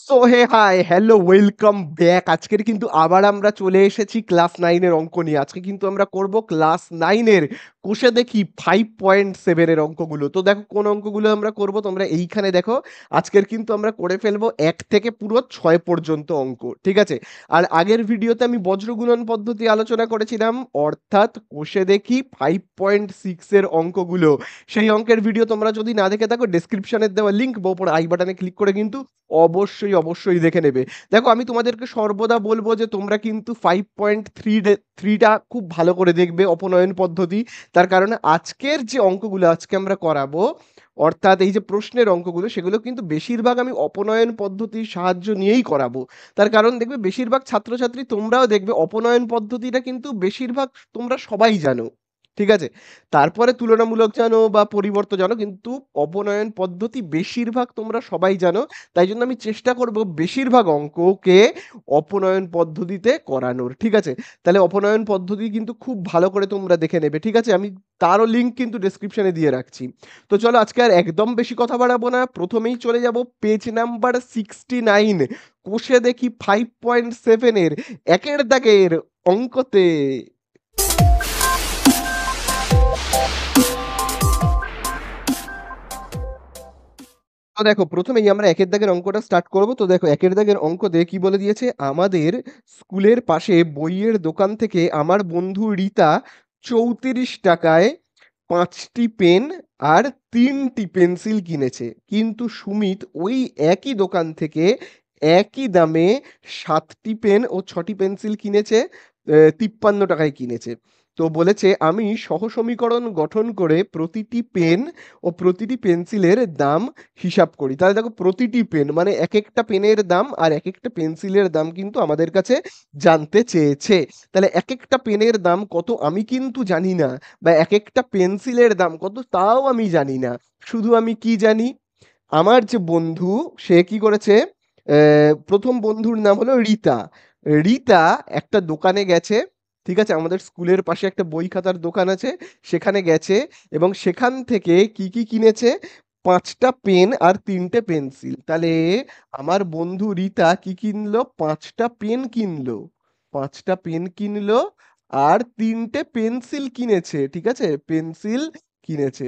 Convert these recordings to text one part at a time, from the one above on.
So hey hi hello welcome back. আজকের কিন্তু আবার আমরা চলে এসেছি ক্লাস 9 এর অঙ্ক নিয়ে। আজকে কিন্তু আমরা করব ক্লাস 9 এর কোষে দেখি 5.7 এর অঙ্কগুলো। তো দেখো কোন অঙ্কগুলো আমরা করব তোমরা এইখানে দেখো। আজকের কিন্তু আমরা করে ফেলবো 1 থেকে পুরো 6 পর্যন্ত অঙ্ক। ঠিক আছে? আর আগের ভিডিওতে আমি বজ্রগুণন পদ্ধতি আলোচনা করেছিলাম, অর্থাৎ কোষে দেখি 5.6 এর অঙ্কগুলো। সেই অঙ্কের ভিডিও তোমরা যদি না দেখে থাকো ডেসক্রিপশনের দেওয়া লিংক বা উপর আই বাটনে ক্লিক করে কিন্তু অবশ্যই দেখে নেবে। দেখো আমি তোমাদেরকে সর্বদা বলবো যে তোমরা কিন্তু 5.3টা খুব ভালো করে দেখবে অপনয়ন পদ্ধতি। তার কারণে আজকের যে অঙ্কগুলো আজকে আমরা করাবো, অর্থাৎ এই যে প্রশ্নের অঙ্কগুলো সেগুলো কিন্তু বেশিরভাগ আমি অপনয়ন পদ্ধতির সাহায্য নিয়েই করাবো। তার কারণ দেখবে বেশিরভাগ ছাত্রছাত্রী তোমরাও দেখবে অপনয়ন পদ্ধতিটা কিন্তু বেশিরভাগ তোমরা সবাই জানো। ঠিক আছে? তারপরে তুলনামূলক জানো বা পরিবর্ত জানো, কিন্তু অপনয়ন পদ্ধতি বেশিরভাগ তোমরা সবাই জানো। তাই জন্য আমি চেষ্টা করব বেশিরভাগ অঙ্ককে অপনয়ন পদ্ধতিতে করানোর। ঠিক আছে? তাহলে অপনয়ন পদ্ধতি কিন্তু খুব ভালো করে তোমরা দেখে নেবে। ঠিক আছে? আমি তারও লিঙ্ক কিন্তু ডেসক্রিপশনে দিয়ে রাখছি। তো চলো আজকে আর একদম বেশি কথা বাড়াবো না, প্রথমেই চলে যাব পেজ নাম্বার 69, কোষে দেখি 5.7 এর একের দাগের অঙ্কতে। তো দেখো প্রথমেই আমরা একের দাগের অঙ্কটা স্টার্ট করব। তো দেখো একের দাগের অঙ্কতে কি বলে দিয়েছে, আমাদের স্কুলের পাশে বইয়ের দোকান থেকে আমার বন্ধু রীতা 34 টাকায় 5টি পেন আর 3টি পেন্সিল কিনেছে, কিন্তু সুমিত ওই একই দোকান থেকে একই দামে 7টি পেন ও 6টি পেন্সিল কিনেছে, 53 টাকায় কিনেছে। তো বলেছে আমি সহসমীকরণ গঠন করে প্রতিটি পেন ও প্রতিটি পেন্সিলের দাম হিসাব করি। তাহলে দেখো প্রতিটি পেন মানে এক একটা পেনের দাম আর এক একটা পেন্সিলের দাম কিন্তু আমাদের কাছে জানতে চেয়েছে। তাহলে এক একটা পেনের দাম কত আমি কিন্তু জানি না, বা এক একটা পেন্সিলের দাম কত তাও আমি জানি না। শুধু আমি কি জানি, আমার যে বন্ধু সে কি করেছে, প্রথম বন্ধুর নাম হলো রীতা। রীতা একটা দোকানে গেছে। ঠিক আছে? আমাদের স্কুলের পাশে একটা বই খাতার দোকান আছে, সেখানে গেছে এবং সেখান থেকে কি কি কিনেছে, 5টা পেন আর 3টে পেন্সিল। তাহলে আমার বন্ধু রীতা কি কিনলো, 5টা পেন কিনলো, 5টা পেন কিনলো আর 3টে পেন্সিল কিনেছে। ঠিক আছে? পেন্সিল কিনেছে।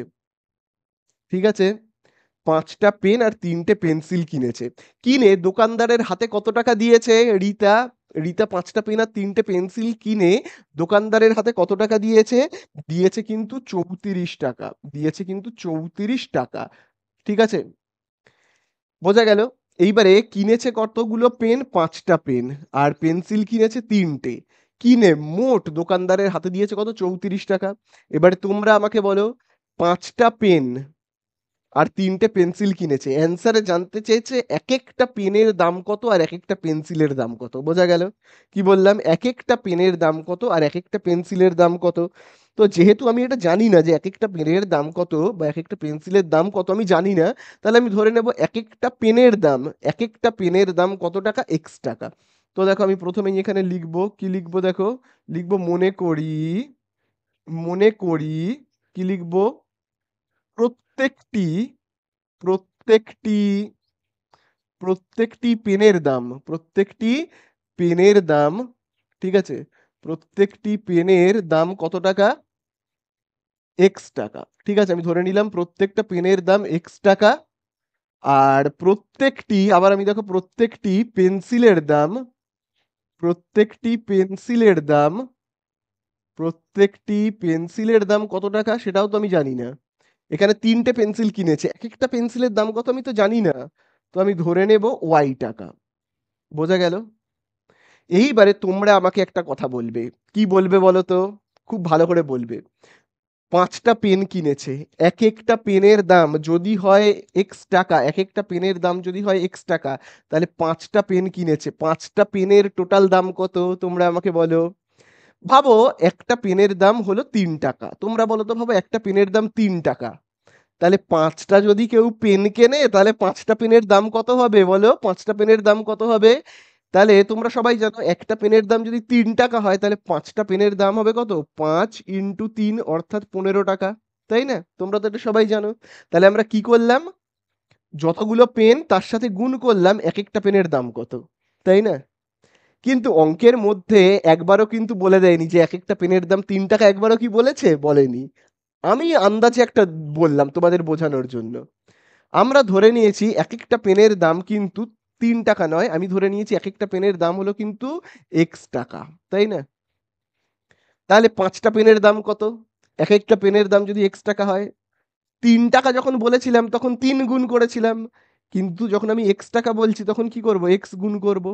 ঠিক আছে? 5টা পেন আর 3টে পেন্সিল কিনেছে। কিনে দোকানদারের হাতে কত টাকা দিয়েছে রীতা? রীতা 5টা পেন আর 3টে পেন্সিল কিনে দোকানদারের হাতে কত টাকা দিয়েছে? দিয়েছে কিন্তু 34 টাকা। দিয়েছে কিন্তু 34 টাকা। ঠিক আছে? বোঝা গেল? এইবারে কিনেছে কতগুলো পেন? 5টা পেন। আর পেন্সিল কিনেছে 3টে। কিনে মোট দোকানদারের হাতে দিয়েছে কত? 34 টাকা। এবারে তোমরা আমাকে বলো, 5টা পেন আর 3টে পেন্সিল কিনেছে। অ্যান্সারে জানতে চেয়েছে এক একটা পেনের দাম কত আর এক একটা পেন্সিলের দাম কত। বোঝা গেল? কি বললাম? এক একটা পেনের দাম কত আর এক একটা পেন্সিলের দাম কত। তো যেহেতু আমি এটা জানি না যে এক একটা পেনের দাম কত বা এক একটা পেন্সিলের দাম কত আমি জানি না, তাহলে আমি ধরে নেব এক একটা পেনের দাম, এক একটা পেনের দাম কত টাকা? এক্স টাকা। তো দেখো আমি প্রথমেই এখানে লিখবো, কি লিখবো দেখো, লিখবো মনে করি, মনে করি, কি লিখবো, প্রত্যেকটি প্রত্যেকটি প্রত্যেকটি পেনের দাম, প্রত্যেকটি পেনের দাম, ঠিক আছে, প্রত্যেকটি পেনের দাম কত টাকা? এক্স টাকা। ঠিক আছে? আমি ধরে নিলাম প্রত্যেকটা পেনের দাম এক্স টাকা। আর প্রত্যেকটি, আবার আমি দেখো প্রত্যেকটি পেন্সিলের দাম, প্রত্যেকটি পেন্সিলের দাম, প্রত্যেকটি পেন্সিলের দাম কত টাকা সেটাও তো আমি জানি না। এখানে 3টে পেন্সিল কিনেছে, এক একটা পেন্সিলের দাম কত আমি তো জানি না। তো আমি ধরে নেব ওয়াই টাকা। বোঝা গেল? এইবারে তোমরা আমাকে একটা কথা বলবে। কি বলবে বলো তো? খুব ভালো করে বলবে। 5টা পেন কিনেছে। এক একটা পেনের দাম যদি হয় এক্স টাকা, এক একটা পেনের দাম যদি হয় এক্স টাকা, তাহলে 5টা পেন কিনেছে। 5টা পেনের টোটাল দাম কত? তোমরা আমাকে বলো। ভাবো একটা পেনের দাম হলো 3 টাকা। তোমরা বলো তো, ভাবো একটা পেনের দাম 3 টাকা। তাহলে 5টা যদি কেউ পেন কেনে তাহলে 5টা পেনের দাম কত হবে বলো? 5টা পেনের দাম কত হবে? তাহলে তোমরা সবাই জানো একটা পেনের দাম যদি 3 টাকা হয় তাহলে 5টা পেনের দাম হবে কত? 5 × 3 অর্থাৎ 15 টাকা। তাই না? তোমরা তো এটা সবাই জানো। তাহলে আমরা কি করলাম? যতগুলো পেন তার সাথে গুণ করলাম একেকটা পেনের দাম কত। তাই না? কিন্তু অঙ্কের মধ্যে একবারও কিন্তু বলে দেয়নি যে একেকটা পেনের দাম ৳৩ একবারও কি বলেছে? বলেনি। আমি আন্দাজে একটা বললাম তোমাদের বোঝানোর জন্য। আমরা ধরে নিয়েছি একেকটা পেনের দাম কিন্তু ৳৩ নয়। আমি ধরে নিয়েছি একেকটা পেনের দাম হলো কিন্তু ৳X টাকা। তাই না? তাহলে ৫ টা পেনের দাম কত? একেকটা পেনের দাম যদি ৳X টাকা হয়, ৳৩ যখন বলেছিলাম তখন ৩ গুণ করেছিলাম। কিন্তু যখন আমি ৳X টাকা বলছি তখন কি করব? X গুণ করব।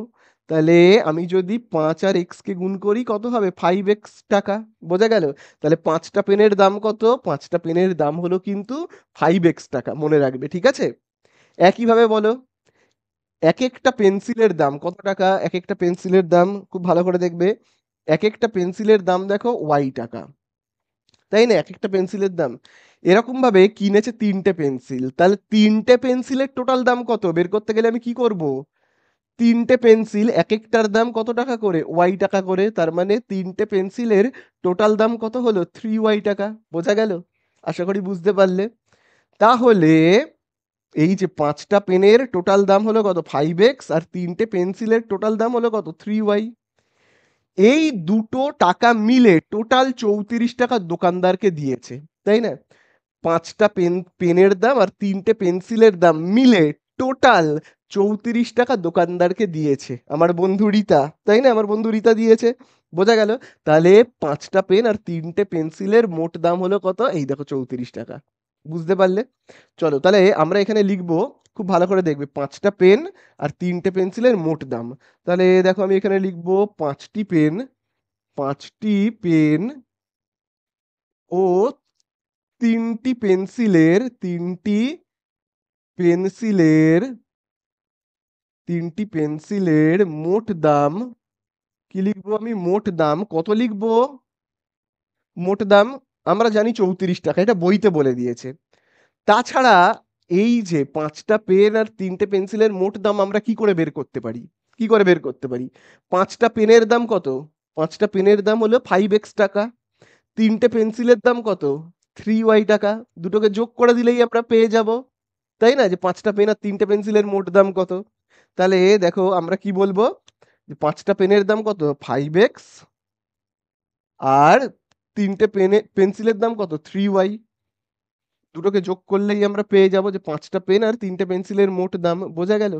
তাহলে আমি যদি ৫ আর X কে গুণ করি কত হবে? 5X টাকা। বোঝা গেল? তাহলে ৫ টা পেনের দাম কত? ৫ টা পেনের দাম হলো কিন্তু 5X টাকা। মনে রাখবে। ঠিক আছে? একইভাবে বলো, একেকটা পেন্সিলের দাম কত টাকা? একেকটা পেন্সিলের দাম খুব ভালো করে দেখবে। একেকটা পেন্সিলের দাম দেখো Y টাকা। তাই না? একেকটা পেন্সিলের দাম। এরকমভাবে কিনেছে ৩ টে পেন্সিল। তাহলে ৩ টে পেন্সিলের টোটাল দাম কত? বের করতে গেলে আমি কি করব? ৩ টে পেন্সিল একেকটার দাম কত টাকা করে? Y টাকা করে। তার মানে ৩ টে পেন্সিলের টোটাল দাম কত হলো? 3Y টাকা। বোঝা গেল? আশা করি বুঝতে পারলে। তাহলে এই যে ৫ টা পেনের টোটাল দাম হলো কত? 5X আর ৩ টে পেন্সিলের টোটাল দাম হলো কত? 3Y। এই দুটো টাকা মিলে টোটাল ৩৪ টাকা দোকানদারকে দিয়েছে। তাই না? ৫ টা পেনের দাম আর ৩ টে পেন্সিলের দাম মিলে টোটাল ৩৪ টাকা দোকানদারকে দিয়েছে। আমার বন্ধু রিতা, তাই না? আমার বন্ধু রিতা দিয়েছে। বোঝা গেল? তাহলে ৫ টা পেন আর ৩ টে পেন্সিলের মোট দাম হলো কত? এই দেখো ৩৪ টাকা। বুঝতে পারলে? চলো তাহলে আমরা এখানে লিখবো, খুব ভালো করে দেখবে ৫ টা পেন আর ৩ টে পেন্সিলের মোট দাম। তাহলে দেখো আমি এখানে লিখবো ৫ টি পেন ও ৩টি পেন্সিলের ৩টি পেন্সিলের মোট দাম কি লিখবো আমি? মোট দাম কত লিখবো? মোট দাম আমরা জানি ৩৪ টাকা। এটা বইতে বলে দিয়েছে। তাছাড়া এই যে ৫ টা পেন আর ৩ টে পেন্সিলের মোট দাম আমরা কি করে বের করতে পারি? কি করে বের করতে পারি? ৫ টা পেনের দাম কত? ৫ টা পেনের দাম হলো 5x টাকা। ৩ টে পেন্সিলের দাম কত? 3y টাকা। দুটোকে যোগ করে দিলেই আমরা পেয়ে যাব। তাই না? যে ৫ টা পেন আর ৩ টে পেন্সিলের মোট দাম কত? তাহলে দেখো আমরা কি বলবো? যে ৫ টা পেনের দাম কত? 5x আর ৩ টে পেন্সিলের দাম কত? 3y। দুটোকে যোগ করলেই আমরা পেয়ে যাব যে ৫ টা পেন আর ৩ টে পেন্সিলের মোট দাম। বোঝা গেল?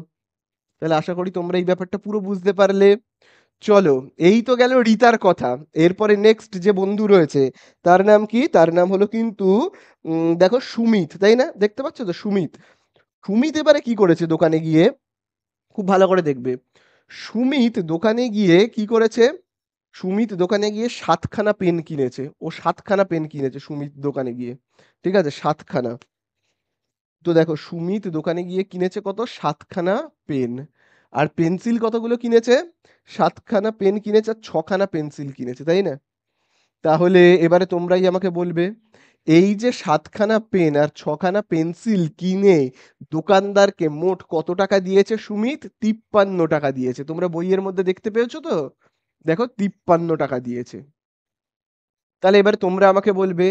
তাহলে আশা করি তোমরা এই ব্যাপারটা পুরো বুঝতে পারলে। চলো, এই তো গেল রিতার কথা। এরপরে নেক্সট যে বন্ধু রয়েছে তার নাম কি? তার নাম হলো কিন্তু দেখো সুমিত, তাই না? দেখতে পাচ্ছ তো সুমিত। সুমিত এবারে কি করেছে দোকানে গিয়ে? খুব ভালো করে দেখবে। সুমিত দোকানে গিয়ে কি করেছে? সুমিত দোকানে গিয়ে ৭ খানা পেন কিনেছে। ও ৭ খানা পেন কিনেছে সুমিত দোকানে গিয়ে। ঠিক আছে? ৭ খানা। তো দেখো সুমিত দোকানে গিয়ে কিনেছে কত? ৭ খানা পেন। আর পেন্সিল কতগুলো কিনেছে? ৭ খানা পেন কিনেছে আর ৬ খানা পেন্সিল কিনেছে, তাই না? তাহলে এবারে তোমরাই আমাকে বলবে, এই যে ৭ খানা পেন আর ৬ খানা পেন্সিল কিনে দোকানদারকে মোট কত টাকা দিয়েছে সুমিত? ৫৩ টাকা দিয়েছে। তোমরা বইয়ের মধ্যে দেখতে পেয়েছো তো? দেখো ৫৩ টাকা দিয়েছে। তাহলে এবারে তোমরা আমাকে বলবে,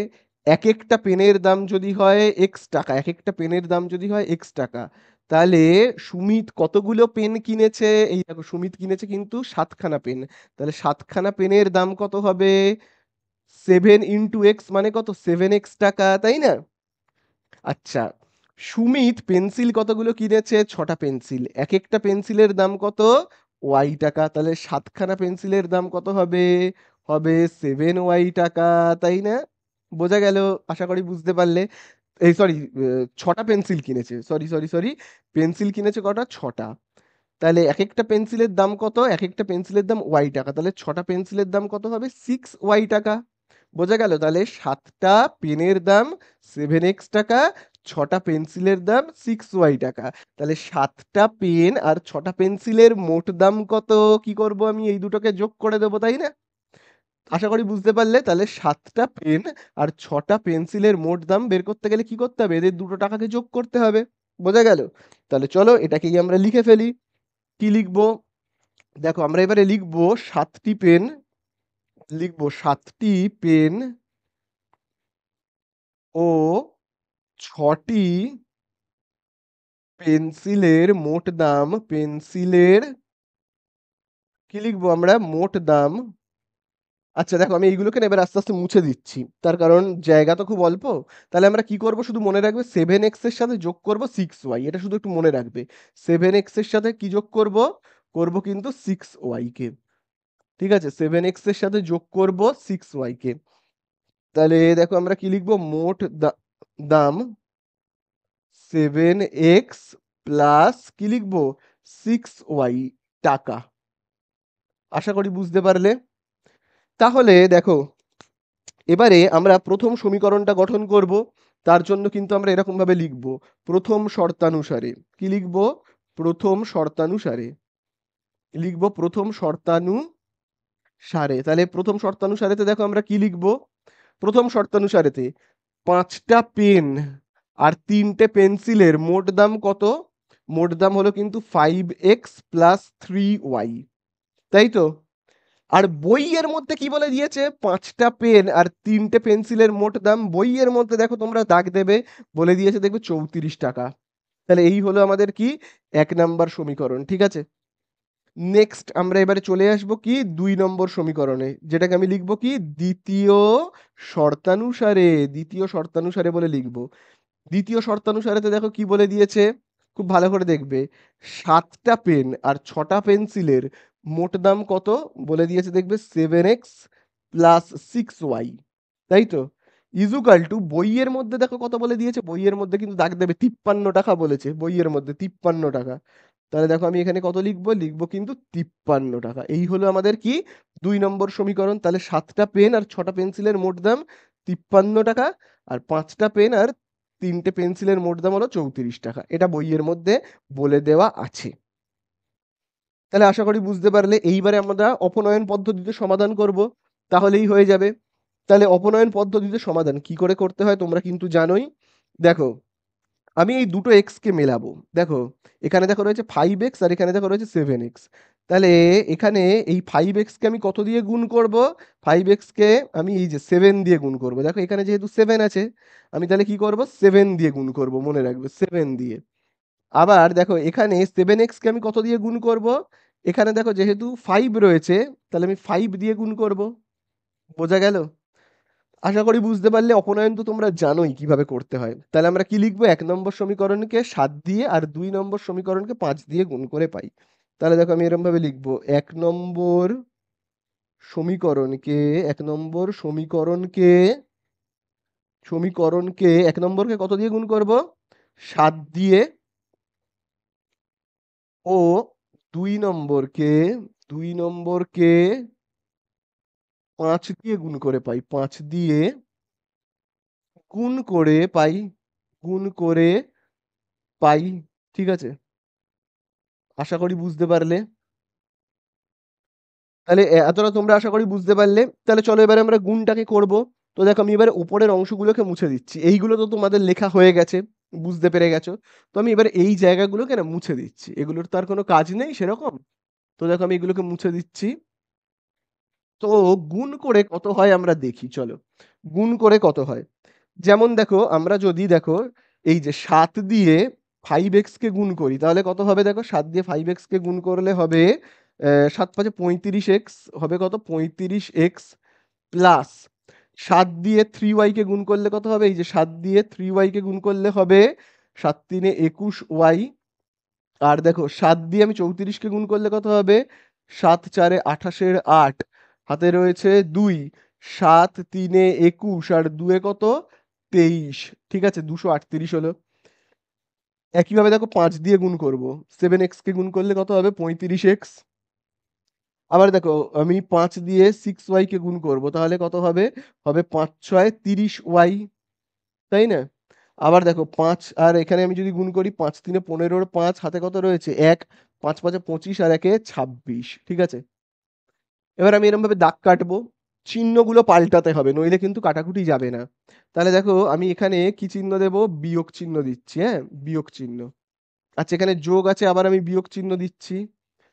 একেকটা পেনের দাম যদি হয় X টাকা, একেকটা পেনের দাম যদি হয় X টাকা, তাহলে সুমিত কতগুলো পেন কিনেছে? এই দেখো সুমিত কিনেছে কিন্তু ৭ খানা পেন। তাহলে ৭ খানা পেনের দাম কত হবে? 7 ইনটু X মানে কত? 7X টাকা, তাই না? আচ্ছা, সুমিত পেন্সিল কতগুলো কিনেছে? ৬ টা পেন্সিল। একেকটা পেন্সিলের দাম কত? Y টাকা। তাহলে ৭ খানা পেন্সিলের দাম কত হবে? হবে 7Y টাকা, তাই না? বোঝা গেল? আশা করি বুঝতে পারলে। এই সরি, ৬ টা পেন্সিল কিনেছে। সরি। পেন্সিল কিনেছে কটা? ৬ টা। তাহলে একেকটা পেন্সিলের দাম কত? একেকটা পেন্সিলের দাম Y টাকা। তাহলে ৬ টা পেন্সিলের দাম কত হবে? 6Y টাকা। বোঝা গেল? তাহলে ৭ টা পেনের দাম 7X টাকা, ৬ টা পেন্সিলের দাম 6Y টাকা। তাহলে ৭ টা পেন আর ৬ টা পেন্সিলের মোট দাম কত? কি করব আমি? এই দুটোকে যোগ করে দেব, তাই না? আশা করি বুঝতে পারলে। তাহলে ৭ টা পেন আর ৬ টা পেন্সিলের মোট দাম বের করতে গেলে কি করতে হবে? এদের দুটো টাকাকে যোগ করতে হবে। বোঝা গেল? তাহলে চলো এটাকেই আমরা লিখে ফেলি। কি লিখবো? দেখো আমরা এবারে লিখবো ৭ টি পেন, লিখবো ৭ টি পেন ও ৬ টি পেন্সিলের মোট দাম, পেন্সিলের কি লিখবো আমরা, মোট দাম। আচ্ছা দেখো, আমি এইগুলোকে না এবার আস্তে আস্তে মুছে দিচ্ছি, তার কারণ জায়গা তো খুব অল্প। তাহলে আমরা কি করব, শুধু মনে রাখবে 7x এর সাথে যোগ করব 6y, এটা শুধু একটু মনে রাখবে। 7x এর সাথে কি যোগ করব, করব কিন্তু 6y কে। ঠিক আছে, 7x এর সাথে যোগ করব 6y কে। তাহলে দেখো আমরা কি লিখবো, মোট দাম 7x প্লাস কি লিখবো, 6y টাকা। আশা করি বুঝতে পারলে। তাহলে দেখো, এবারে আমরা প্রথম সমীকরণটা গঠন করব। তার জন্য কিন্তু আমরা এরকম ভাবে লিখব, প্রথম শর্তানুসারে। কি লিখব, প্রথম শর্তানুসারে। লিখব প্রথম শর্তানুসারে। তাহলে প্রথম শর্তানুসারেতে দেখো আমরা কি লিখব, প্রথম শর্তানুসারেতে 5টা পেন আর 3টে পেন্সিলের মোট দাম কত, মোট দাম হলো কিন্তু 5x প্লাস 3y, তাই তো। আর বইয়ের মধ্যে কি বলে দিয়েছে, 5টা পেন আর 3টে পেন্সিলের মোট দাম বইয়ের মধ্যে দেখো তোমরা দাগ দেবে, বলে দিয়েছে দেখবে 34 টাকা। তাহলে এই হলো আমাদের কি, 1 নম্বর সমীকরণ। ঠিক আছে, নেক্সট আমরা এবারে চলে আসবো কি 2 নম্বর সমীকরণে, যেটাকে আমি লিখবো কি দ্বিতীয় শর্তানুসারে। দ্বিতীয় শর্তানুসারে বলে লিখবো। দ্বিতীয় শর্তানুসারেতে দেখো কি বলে দিয়েছে, খুব ভালো করে দেখবে, 7টা পেন আর 6টা পেন্সিলের মোট দাম কত, বলে দিয়েছে দেখবে 7x প্লাস 6y, তাই তো। ইজুকাল টু বইয়ের মধ্যে দেখো কত বলে দিয়েছে, বইয়ের মধ্যে কিন্তু দাগ দেবে 53 টাকা বলেছে, বইয়ের মধ্যে 53 টাকা। তাহলে দেখো আমি এখানে কত লিখবো, লিখবো কিন্তু 53 টাকা। এই হলো আমাদের কি 2 নম্বর সমীকরণ। তাহলে 7টা পেন আর 6টা পেন্সিলের মোট দাম 53 টাকা, আর 5টা পেন আর 3টে পেন্সিলের মোট দাম হলো 34 টাকা। এটা বইয়ের মধ্যে বলে দেওয়া আছে। তাহলে আশা করি বুঝতে পারলে। এইবারে আমরা অপনয়ন পদ্ধতিতে সমাধান করব, তাহলেই হয়ে যাবে। তাহলে অপনয়ন পদ্ধতিতে সমাধান কি করে করতে হয় তোমরা কিন্তু জানোই। দেখো, আমি এই দুটো এক্স কে মেলাবো। দেখো, এখানে দেখো রয়েছে 5x আর এখানে দেখো রয়েছে 7x। তাহলে এখানে এই 5x কে আমি কত দিয়ে গুণ করব, 5x কে আমি এই যে 7 দিয়ে গুণ করব। দেখো এখানে যেহেতু 7 আছে, আমি তাহলে কি করব, 7 দিয়ে গুণ করব, মনে রাখবে 7 দিয়ে। আবার দেখো এখানে 7x কে আমি কত দিয়ে গুণ করব, এখানে দেখো যেহেতু 5 রয়েছে, তাহলে আমি 5 দিয়ে গুণ করব। বোঝা গেল? আশা করি বুঝতে পারলে। অপনয়ন তো তোমরা জানোই কিভাবে করতে হয়। তাহলে আমরা কি লিখবো, 1 নম্বর সমীকরণকে 7 দিয়ে আর 2 নম্বর সমীকরণকে 5 দিয়ে গুণ করে পাই। তাহলে দেখো আমি এরকম ভাবে লিখবো, 1 নম্বর সমীকরণকে, 1 নম্বরকে কত দিয়ে গুণ করব, 7 দিয়ে, ও 2 নম্বরকে, 2 নম্বরকে 5 দিয়ে গুণ করে পাই, 5 দিয়ে গুণ করে পাই, গুণ করে পাই। ঠিক আছে, আশা করি বুঝতে পারলে। তাহলে এতটা তোমরা আশা করি বুঝতে পারলে। তাহলে চলো এবারে আমরা গুণটাকে করব। তো দেখো আমি এবারে উপরের অংশগুলোকে মুছে দিচ্ছি, এইগুলো তো তোমাদের লেখা হয়ে গেছে, বুঝতে পেরে গেছো। তো আমি এবারে এই জায়গাগুলোকে না মুছে দিচ্ছি, এগুলোর তো আর কোনো কাজ নেই সেরকম। তো দেখো আমি এগুলোকে মুছে দিচ্ছি। তো গুণ করে কত হয় আমরা দেখি, চলো গুণ করে কত হয়। যেমন দেখো, আমরা যদি দেখো এই যে 7 দিয়ে 5x কে গুণ করি, তাহলে কত হবে, দেখো 7 দিয়ে 5x কে গুণ করলে হবে 7 5 35x, হবে কত, 35x প্লাস 7 দিয়ে 3y কে গুণ করলে কত হবে, এই যে 7 দিয়ে 3y কে গুণ করলে হবে 7 3 21y। আর দেখো 7 দিয়ে আমি 34 কে গুণ করলে কত হবে, 7 4 28 8, হাতে রয়েছে 2, 7 3 21 আর 2 কত, 23। ঠিক আছে, 238 হলো। একইভাবে দেখো 5 দিয়ে গুণ করব, 7x কে গুণ করলে কত হবে, 35x। আবার দেখো আমি 5 দিয়ে 6y কে গুণ করব, তাহলে কত হবে, হবে 5 6 30y, তাই না। আবার দেখো 5 আর এখানে আমি যদি গুণ করি, 5 3 15 এর 5, হাতে কত রয়েছে 1, 5 5 25 আর 1 26। ঠিক আছে, এবার আমি এরকম ভাবে দাগ কাটবো, চিহ্নগুলো পাল্টাতে হবে, নইলে কিন্তু কাটাকুটি যাবে না। তাহলে দেখো আমি এখানে কি চিহ্ন দেব, বিয়োগ চিহ্ন দিচ্ছি, হ্যাঁ বিয়োগ চিহ্ন। আচ্ছা এখানে যোগ আছে, আবার আমি বিয়োগ চিহ্ন দিচ্ছি।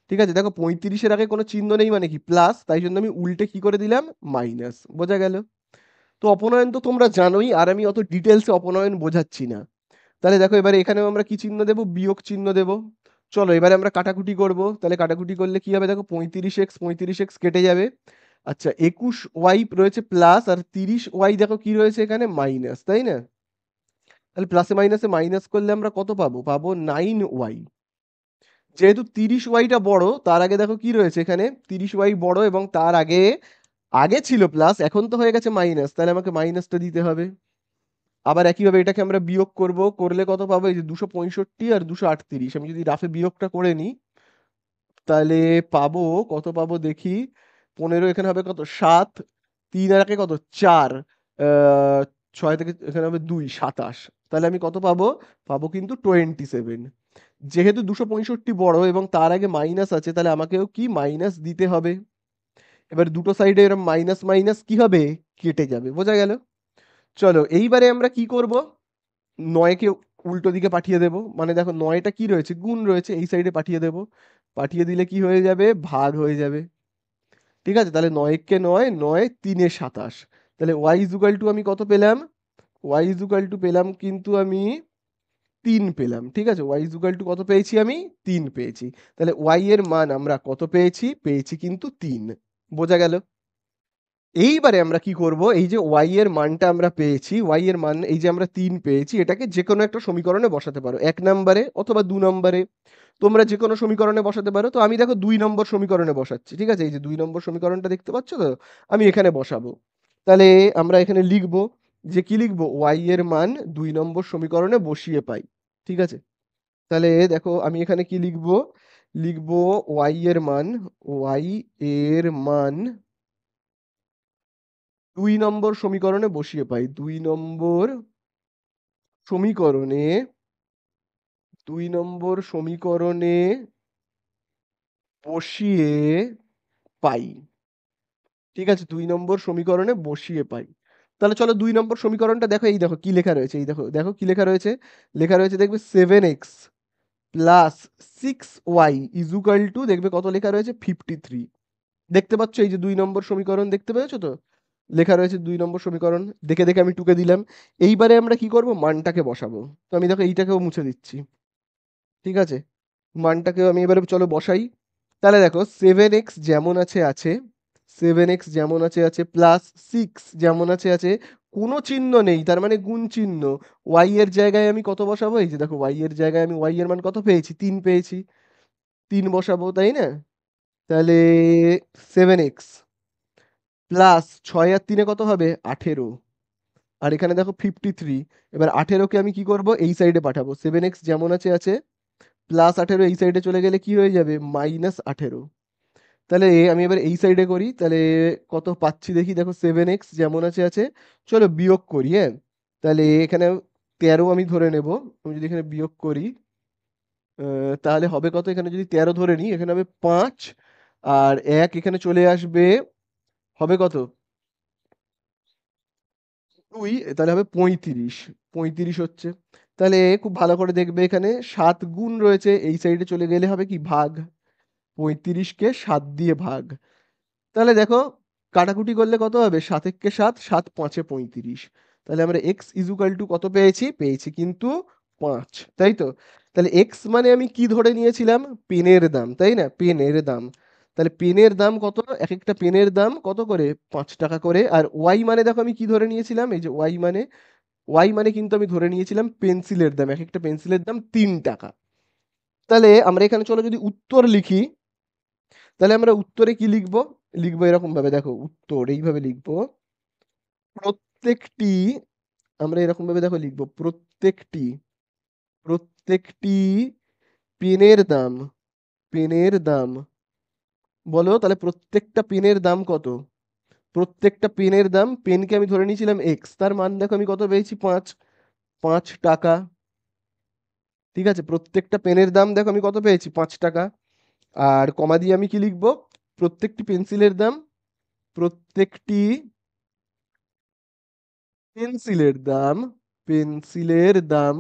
ঠিক আছে, দেখো 35-এর আগে কোনো চিহ্ন নেই মানে কি প্লাস, তাই জন্য আমি উল্টে কি করে দিলাম, মাইনাস। বোঝা গেল? তো অপনয়ন তো তোমরা জানোই, আর আমি অত ডিটেলসে অপনয়ন বোঝাচ্ছি না। তাহলে দেখো এবারে এখানেও আমরা কি চিহ্ন দেব, বিয়োগ চিহ্ন দেব। চলো এবারে আমরা কাটাকুটি করব, তাহলে কাটাকুটি করলে কি হবে দেখো, 35x কেটে যাবে। আচ্ছা 21y রয়েছে প্লাস, আর 30y দেখো কি রয়েছে এখানে মাইনাস, তাই না? তাহলে প্লাসে মাইনাসে মাইনাস করলে আমরা কত পাবো, পাবো 9y। যেহেতু 30y বড়, তার আগে দেখো কি রয়েছে এখানে, 30y বড় এবং তার আগে আগে ছিল প্লাস, এখন তো হয়ে গেছে মাইনাস, তাহলে আমাকে মাইনাসটা দিতে হবে। আবার একইভাবে এটাকে আমরা বিয়োগ করব, করলে কত পাবো, এই যে 265 আর 238, আমি যদি রাফে বিয়োগটা করে নিই তাহলে পাবো, কত পাবো দেখি, 15 এখানে হবে কত 7, 3 আর একে কত 4, 6 থেকে এখানে হবে 2, 27। তাহলে আমি কত পাবো, পাবো কিন্তু 27। যেহেতু 265 বড় এবং তার আগে মাইনাস আছে, তাহলে আমাকেও কি মাইনাস দিতে হবে। এবার দুটো সাইডে এরকম মাইনাস মাইনাস কি হবে, কেটে যাবে, বোঝা গেল? চলো এইবারে আমরা কি করব, 9কে উল্টো দিকে পাঠিয়ে দেব, মানে দেখো 9টা কি রয়েছে, গুণ রয়েছে, এই সাইডে পাঠিয়ে দেব। পাঠিয়ে দিলে কি হয়ে যাবে, ভাগ হয়ে যাবে। ঠিক আছে, তাহলে 9 কে 9, 9 3 27। তাহলে y ইজুকাল টু আমি কত পেলাম, y ইজুকাল টু পেলাম কিন্তু আমি 3 পেলাম। ঠিক আছে, y ইজুকাল টু কত পেয়েছি আমি, 3 পেয়েছি। তাহলে y এর মান আমরা কত পেয়েছি, পেয়েছি কিন্তু 3। বোঝা গেল? এইবারে আমরা কি করব, এই যে y এর মানটা আমরা পেয়েছি, y এর মান এই যে আমরা 3 পেয়েছি, এটাকে যে কোনো একটা সমীকরণে বসাতে পারো, 1 নম্বরে অথবা 2 নম্বরে, তোমরা যে কোনো সমীকরণে বসাতে পারো। তো আমি দেখো 2 নম্বর সমীকরণে বসাচ্ছি। ঠিক আছে, এই যে 2 নম্বর সমীকরণটা দেখতে পাচ্ছ তো, আমি এখানে বসাবো। তাহলে আমরা এখানে লিখবো যে কি লিখবো, y এর মান 2 নম্বর সমীকরণে বসিয়ে পাই। ঠিক আছে, তাহলে দেখো আমি এখানে কি লিখবো, লিখবো y এর মান, y এর মান 2 নম্বর সমীকরণে বসিয়ে পাই, সমীকরণে 2 নম্বর সমীকরণে বসিয়ে পাই। ঠিক আছে, 2 নম্বর সমীকরণে বসিয়ে পাই। তাহলে চলো 2 নম্বর সমীকরণটা দেখো, এই দেখো কি লেখা রয়েছে, এই দেখো দেখো কি লেখা রয়েছে, লেখা রয়েছে দেখবে 7x plus 6y equal to, দেখবে কত লেখা রয়েছে 53। দেখতে পাচ্ছ এই যে 2 নম্বর সমীকরণ, দেখতে পেয়েছো তো, লেখা রয়েছে 2 নম্বর সমীকরণ, দেখে দেখে আমি টুকে দিলাম। এইবারে আমরা কি করব, মানটাকে বসাবো। তো আমি দেখো এইটাকেও মুছে দিচ্ছি। ঠিক আছে, মানটাকেও আমি এবারে চলো বসাই। তাহলে দেখো 7x যেমন আছে আছে, 7x যেমন আছে আছে, প্লাস 6 যেমন আছে আছে, কোনো চিহ্ন নেই, তার মানে গুণ চিহ্ন। y এর জায়গায় আমি কত বসাবো, এই যে দেখো y এর জায়গায় আমি y এর মান কত পেয়েছি, 3 পেয়েছি, 3 বসাবো, তাই না? তাহলে 7x প্লাস 6 আর 3 কত হবে 18, আর এখানে দেখো 53। এবার 18কে আমি কি করব, এই সাইডে পাঠাবো, 7x যেমন আছে আছে, প্লাস 18 এই সাইডে চলে গেলে কি হয়ে যাবে, -18। তাহলে আমি এবার এই সাইডে করি, তাহলে কত পাচ্ছি দেখি, দেখো 7x যেমন আছে আছে, চলো বিয়োগ করি, হ্যাঁ। তাহলে এখানে 13 আমি ধরে নেব, আমি যদি এখানে বিয়োগ করি তাহলে হবে কত, এখানে যদি 13 ধরে নিই, এখানে হবে 5, আর 1 এখানে চলে আসবে, হবে কত 2, তাহলে হবে 35, 35 হচ্ছে। তাহলে খুব ভালো করে দেখবে, এখানে 7 গুণ রয়েছে, এই সাইডে চলে গেলে হবে কি ভাগ, 35কে 7 দিয়ে ভাগ। তাহলে দেখো কাটাকুটি করলে কত হবে, 7 একে 7, 7 5 35। তাহলে আমরা এক্স ইজুকাল টু কত পেয়েছি, পেয়েছি কিন্তু 5, তাই তো? তাহলে এক্স মানে আমি কি ধরে নিয়েছিলাম, পেনের দাম, তাই না, পেনের দাম। তাহলে পেনের দাম কত, এক একটা পেনের দাম কত করে, 5 টাকা করে। আর ওয়াই মানে দেখো আমি কি ধরে নিয়েছিলাম, এই যে ওয়াই মানে কিন্তু আমি ধরে নিয়েছিলাম পেন্সিলের দাম, এক একটা পেন্সিলের দাম 3 টাকা। তাহলে আমরা এখানে চলো যদি উত্তর লিখি, তাহলে আমরা উত্তরে কি লিখবো, লিখবো এরকম ভাবে, দেখো উত্তর এইভাবে লিখবো, প্রত্যেকটি, আমরা এরকম ভাবে দেখো লিখবো, প্রত্যেকটি পেনের দাম, পেনের দাম, বলো তাহলে প্রত্যেকটা পেনের দাম কত, প্রত্যেকটা পেনের দাম, পেনকে আমি ধরে নিয়েছিলাম এক্স, তার মান দেখো আমি কত পেয়েছি 5, 5 টাকা। ঠিক আছে, প্রত্যেকটা পেনের দাম দেখো আমি কত পেয়েছি 5 টাকা। আর কমা দিয়ে আমি কি লিখবো, প্রত্যেকটি পেন্সিলের দাম, প্রত্যেকটি পেন্সিলের দাম, পেন্সিলের দাম,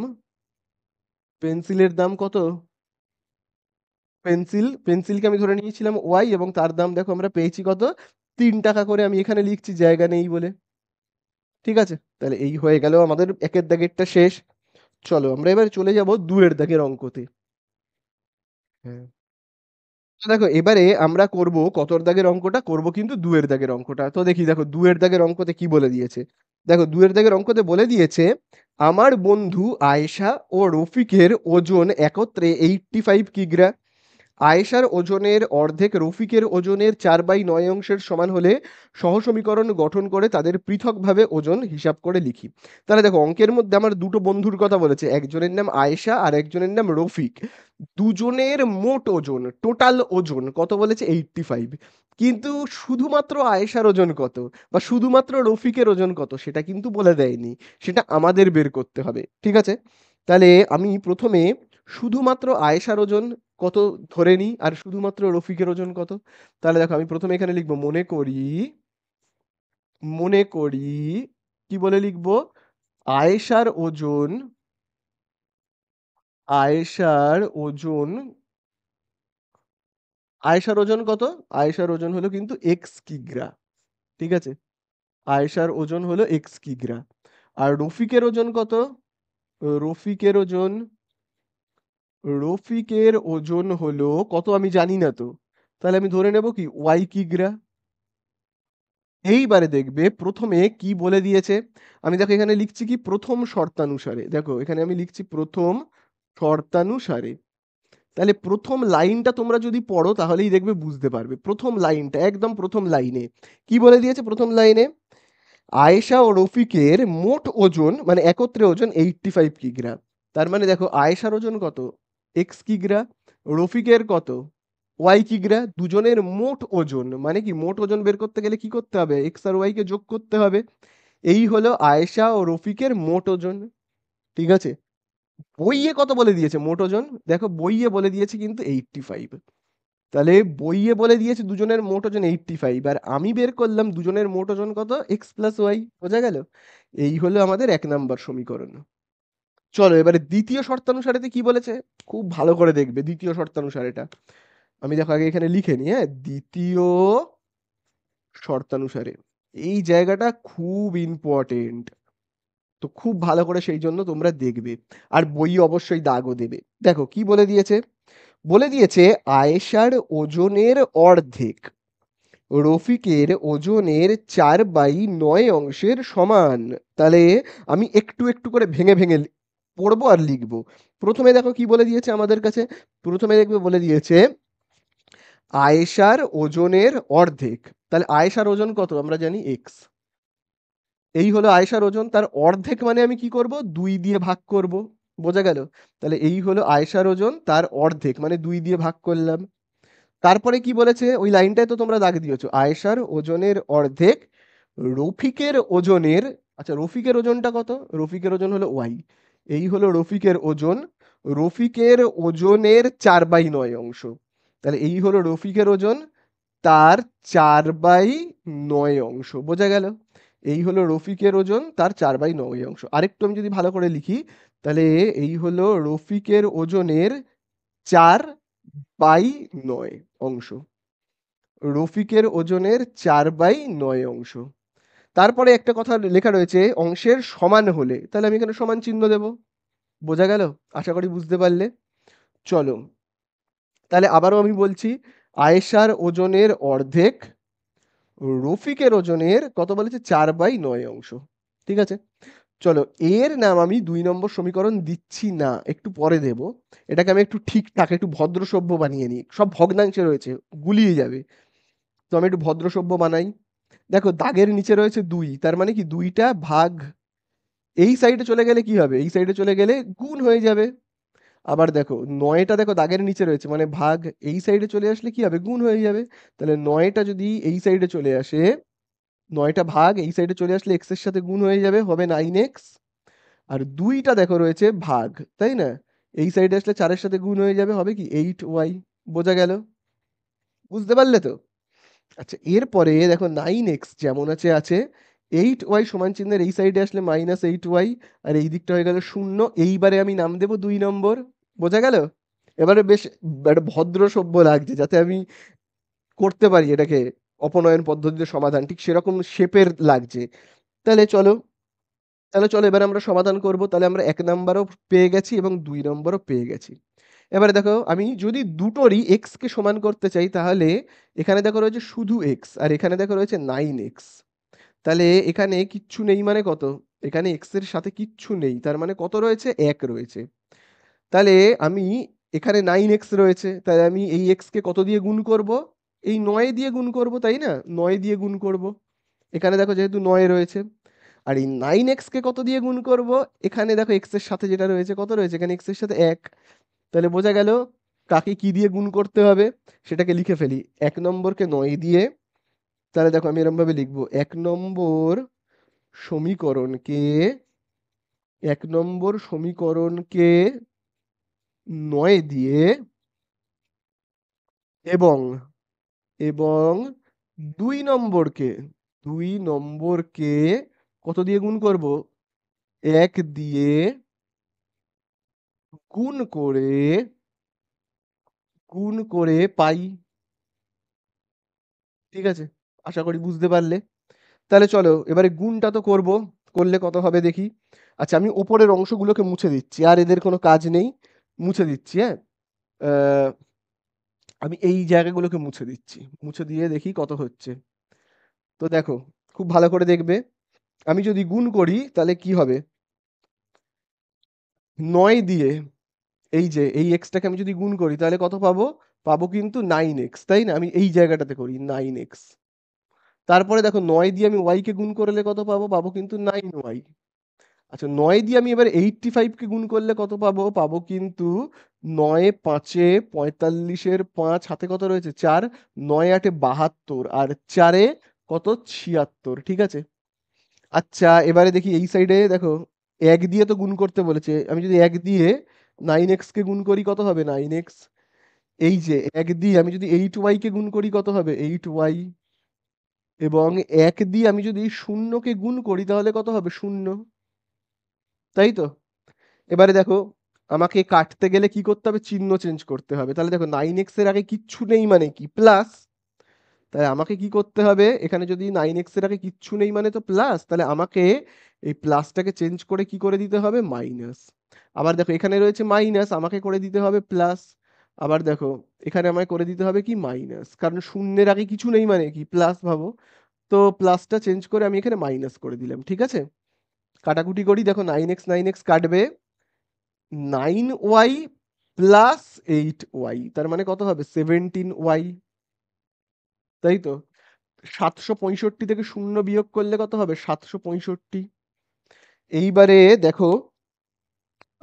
পেন্সিলের দাম কত, পেন্সিলকে আমি ধরে নিয়েছিলাম ওয়াই, এবং তার দাম দেখো আমরা পেয়েছি কত, 3 টাকা করে, আমি এখানে লিখছি জায়গা নেই বলে। ঠিক আছে, তাহলে এই হয়ে গেল আমাদের একের দাগেরটা শেষ। চলো আমরা এবার চলে যাব ২ এর দাগের অঙ্কতে। হ্যাঁ। তো দেখো এবারে আমরা করব কতর দাগের অঙ্কটা? করব কিন্তু ২ এর দাগের অঙ্কটা। তো দেখি দেখো ২ এর দাগের অঙ্কতে কি বলে দিয়েছে? দেখো ২ এর দাগের অঙ্কতে বলে দিয়েছে, আমার বন্ধু আয়েশা ও রফিকের ওজন একত্রে 85 কিগ্রা। আয়েশার ওজনের অর্ধেক রফিকের ওজনের 4/9 অংশের সমান হলে সহসমীকরণ গঠন করে তাদের পৃথকভাবে ওজন হিসাব করে লিখি। তাহলে দেখো অঙ্কের মধ্যে আমার দুটো বন্ধুর কথা বলেছে, একজনের নাম আয়েশা আর একজনের নাম রফিক। দুজনের মোট ওজন, টোটাল ওজন কত বলেছে? 85। কিন্তু শুধুমাত্র আয়েশার ওজন কত বা শুধুমাত্র রফিকের ওজন কত সেটা কিন্তু বলে দেয়নি, সেটা আমাদের বের করতে হবে। ঠিক আছে, তাহলে আমি প্রথমে শুধুমাত্র আয়েশার ওজন কত ধরে নিই আর শুধুমাত্র রফিকের ওজন কত। তাহলে দেখো আমি প্রথমে এখানে লিখবো মনে করি কি বলে লিখবো? আয়েশার ওজন, আয়েশার ওজন, আয়েশার ওজন কত? আয়েশার ওজন হলো কিন্তু এক্স কিগ্রা। ঠিক আছে, আয়েশার ওজন হলো এক্স কিগ্রা। আর রফিকের ওজন কত? রফিকের ওজন, রফিকের ওজন হলো কত আমি জানি না তো, তাহলে আমি ধরে নেব কি ওয়াই কিগ্রা। এইবারে দেখবে প্রথমে কি বলে দিয়েছে, আমি দেখো এখানে লিখছি কি প্রথম শর্তানুসারে, দেখো এখানে আমি লিখছি প্রথম শর্তানুসারে। তাহলে প্রথম লাইনটা তোমরা যদি পড়ো তাহলেই দেখবে বুঝতে পারবে। প্রথম লাইনটা একদম প্রথম লাইনে কি বলে দিয়েছে? প্রথম লাইনে আয়েশা ও রফিকের মোট ওজন মানে একত্রে ওজন 85 কিগ্রা। তার মানে দেখো আয়েশার ওজন কত? এক্স কিগ্রা। রফিকের কত? ওয়াই কিগ্রা। দুজনের মোট ওজন মানে কি, মোট ওজন বের করতে গেলে কি করতে হবে? এক্স আর ওয়াই কে যোগ করতে হবে। এই হলো আয়েশা ও রফিকের মোট ওজন। ঠিক আছে, বইয়ে কত বলে দিয়েছে মোট ওজন? দেখো বইয়ে বলে দিয়েছে কিন্তু 85। তাহলে বইয়ে বলে দিয়েছে দুজনের মোট ওজন 85, আর আমি বের করলাম দুজনের মোট ওজন কত? X plus y. বোঝা গেল? এই হলো আমাদের ১ নাম্বার সমীকরণ। চলো এবারে দ্বিতীয় শর্তানুসারেতে কি বলেছে, খুব ভালো করে দেখবে দ্বিতীয় শর্তানুসারেটা। আমি দেখো আগে এখানে লিখে নিই, হ্যাঁ, দ্বিতীয় শর্তানুসারে এই জায়গাটা খুব ইম্পর্টেন্ট। তো খুব ভালো করে সেই জন্য তোমরা দেখবে, আর বই অবশ্যই দাগও দেবে। দেখো কি বলে দিয়েছে? বলে দিয়েছে আয়েশার ওজনের অর্ধেক রফিকের ওজনের 4/9 অংশের সমান। তাহলে আমি একটু একটু করে ভেঙে ভেঙে পড়বো আর লিখবো। প্রথমে দেখো কি বলে দিয়েছে আমাদের কাছে, প্রথমে দেখবে বলে দিয়েছে আয়েশার ওজনের অর্ধেক। তাহলে আয়েশার ওজন কত আমরা জানি? এক্স। এই হলো আয়েশার ওজন, তার অর্ধেক মানে আমি কি করব? 2 দিয়ে ভাগ করব। বোঝা গেল? তাহলে এই হলো আয়েশার ওজন, তার অর্ধেক মানে 2 দিয়ে ভাগ করলাম। তারপরে কি বলেছে ওই লাইনটায় তো তোমরা দাগ দিয়েছো, আয়েশার ওজনের অর্ধেক রফিকের ওজনের, আচ্ছা রফিকের ওজনটা কত? রফিকের ওজন হলো ওয়াই। এই হলো রফিকের ওজন, রফিকের ওজনের 4/9 অংশ। তাহলে এই হলো রফিকের ওজন, তার 4/9 অংশ। বোঝা গেল? এই হলো রফিকের ওজন, তার 4/9 অংশ। আরেকটু আমি যদি ভালো করে লিখি, তাহলে এই হলো রফিকের ওজনের 4/9 অংশ, রফিকের ওজনের 4/9 অংশ। তারপরে একটা কথা লেখা রয়েছে অংশের সমান হলে, তাহলে আমি এখানে সমান চিহ্ন দেব। বোঝা গেল? আশা করি বুঝতে পারলে। চলো তাহলে আবারও আমি বলছি, আয়েশার ওজনের অর্ধেক রফিকের ওজনের কত বলেছে? 4/9 অংশ। ঠিক আছে, চলো এর নাম আমি 2 নম্বর সমীকরণ দিচ্ছি না, একটু পরে দেব। এটাকে আমি একটু ঠিকঠাক একটু ভদ্র সভ্য বানিয়ে নিই, সব ভগ্নাংশে রয়েছে, গুলিয়ে যাবে। তো আমি একটু ভদ্র সভ্য বানাই। দেখো দাগের নিচে রয়েছে 2, তার মানে কি 2টা ভাগ এই সাইডে চলে গেলে কি হবে? এই সাইডে চলে গেলে গুণ হয়ে যাবে। আবার দেখো 9টা দেখো দাগের নিচে রয়েছে মানে ভাগ এই সাইডে চলে আসলে কি হবে? গুণ হয়ে যাবে। তাহলে 9টা যদি এই সাইডে চলে আসে, 9টা ভাগ এই সাইডে চলে আসলে এক্স এর সাথে গুণ হয়ে যাবে, হবে 9x। আর 2টা দেখো রয়েছে ভাগ, তাই না? এই সাইডে আসলে 4-এর সাথে গুণ হয়ে যাবে, হবে কি 8y। বোঝা গেল? বুঝতে পারলে তো? আচ্ছা এরপরে দেখো 9x যেমন আছে আছে, 8y সমান চিহ্নের এই সাইডে আসলে -8y, আর এই দিকটা হয়ে গেল 0। এইবারে আমি নাম দেব 2 নম্বর। বোঝা গেল? এবারে বেশ একটা ভদ্র সভ্য লাগছে, যাতে আমি করতে পারি এটাকে অপনয়ন পদ্ধতিতে সমাধান, ঠিক সেরকম শেপের লাগছে। তাহলে চলো তাহলে চলো এবার আমরা সমাধান করব। তাহলে আমরা ১ নাম্বারও পেয়ে গেছি এবং ২ নম্বরও পেয়ে গেছি। এবারে দেখো আমি যদি দুটোরই x কে সমান করতে চাই তাহলে এখানে দেখো রয়েছে শুধু x আর এখানে দেখো রয়েছে 9x। তাহলে এখানে কিচ্ছু নেই মানে কত? এখানে x এর সাথে কিচ্ছু নেই। তার মানে কত রয়েছে? ১ রয়েছে। তাহলে আমি এখানে 9x রয়েছে। তাহলে আমি এই x কে কত দিয়ে গুণ করব? এই ৯ দিয়ে গুণ করব, তাই না? ৯ দিয়ে গুণ করব। এখানে দেখো যেহেতু ৯ রয়েছে। আর এই 9x কে কত দিয়ে গুণ করব? এখানে দেখো x এর সাথে যেটা রয়েছে কত রয়েছে? এখানে x এর সাথে ১। তাহলে বোঝা গেল কাকে কি দিয়ে গুণ করতে হবে সেটাকে লিখে ফেলি। ১ নম্বরকে ৯ দিয়ে, তাহলে দেখো আমি এরকম ভাবে লিখবো সমীকরণকে ১ নম্বর সমীকরণকে ৯ দিয়ে এবং এবং ২ নম্বরকে ২ নম্বরকে কত দিয়ে গুণ করব? ১ দিয়ে গুণ করে পাই। ঠিক আছে? আশা করি বুঝতে পারলে। তাহলে চলো এবারে গুণটা তো করব। করলে কত হবে দেখি। আচ্ছা আমি উপরের অংশগুলোকে মুছে দিচ্ছি। আর এদের কোনো কাজ নেই। মুছে দিচ্ছি, হ্যাঁ? আ আমি এই জায়গাগুলোকে মুছে দিচ্ছি। মুছে দিয়ে দেখি কত হচ্ছে। তো দেখো খুব ভালো করে দেখবে। আমি যদি গুণ করি তাহলে কি হবে? ৯ দিয়ে এই যে এই x টাকে আমি যদি গুণ করি তাহলে কত পাবো? পাবো কিন্তু 9x, তাই না? আমি এই জায়গাটাতে করি 9x। তারপরে দেখো ৯ দিয়ে আমি y কে গুণ করলে কত পাবো? পাবো কিন্তু 9y। আচ্ছা ৯ দিয়ে আমি এবার 85 কে গুণ করলে কত পাবো? পাবো কিন্তু ৯ ৫ এ ৪৫ এর ৫ হাতে কত রয়েছে? ৪, ৯ ৮ এ ৭২ আর ৪ এ কত? ৭৬। ঠিক আছে? আচ্ছা এবারে দেখি এই সাইডে দেখো ১ দিয়ে তো গুণ করতে বলেছে। আমি যদি ১ দিয়ে 9x কে গুণ করি কত হবে? 9x। এই যে ১ দিয়ে আমি যদি 8y কে গুণ করি কত হবে? 8y। এবং ১ দিয়ে আমি যদি ০ কে গুণ করি তাহলে কত হবে? ০। তাই তো? এবারে দেখো আমাকে কাটতে গেলে কি করতে হবে? চিহ্ন চেঞ্জ করতে হবে। তাহলে দেখো 9x এর আগে কিচ্ছু নেই মানে কি? প্লাস। তাই আমাকে কি করতে হবে? এখানে যদি 9x এর আগে কিচ্ছু নেই মানে তো প্লাস। তাহলে আমাকে এই প্লাসটাকে চেঞ্জ করে কি করে দিতে হবে? মাইনাস। আবার দেখো এখানে রয়েছে মাইনাস, আমাকে করে দিতে হবে প্লাস। আবার দেখো এখানে আমায় করে দিতে হবে কি? মাইনাস। কারণ শূন্যের আগে কিছু নেই মানে কি? প্লাস ভাবো। তো প্লাসটা চেঞ্জ করে আমি এখানে মাইনাস করে দিলাম। ঠিক আছে? কাটাকুটি করি দেখো 9x 9x কাটবে। 9y প্লাস 8y তার মানে কত হবে? 17y। তাই তো? ৭৬৫ থেকে ০ বিয়োগ করলে কত হবে? ৭৬৫। এইবারে দেখো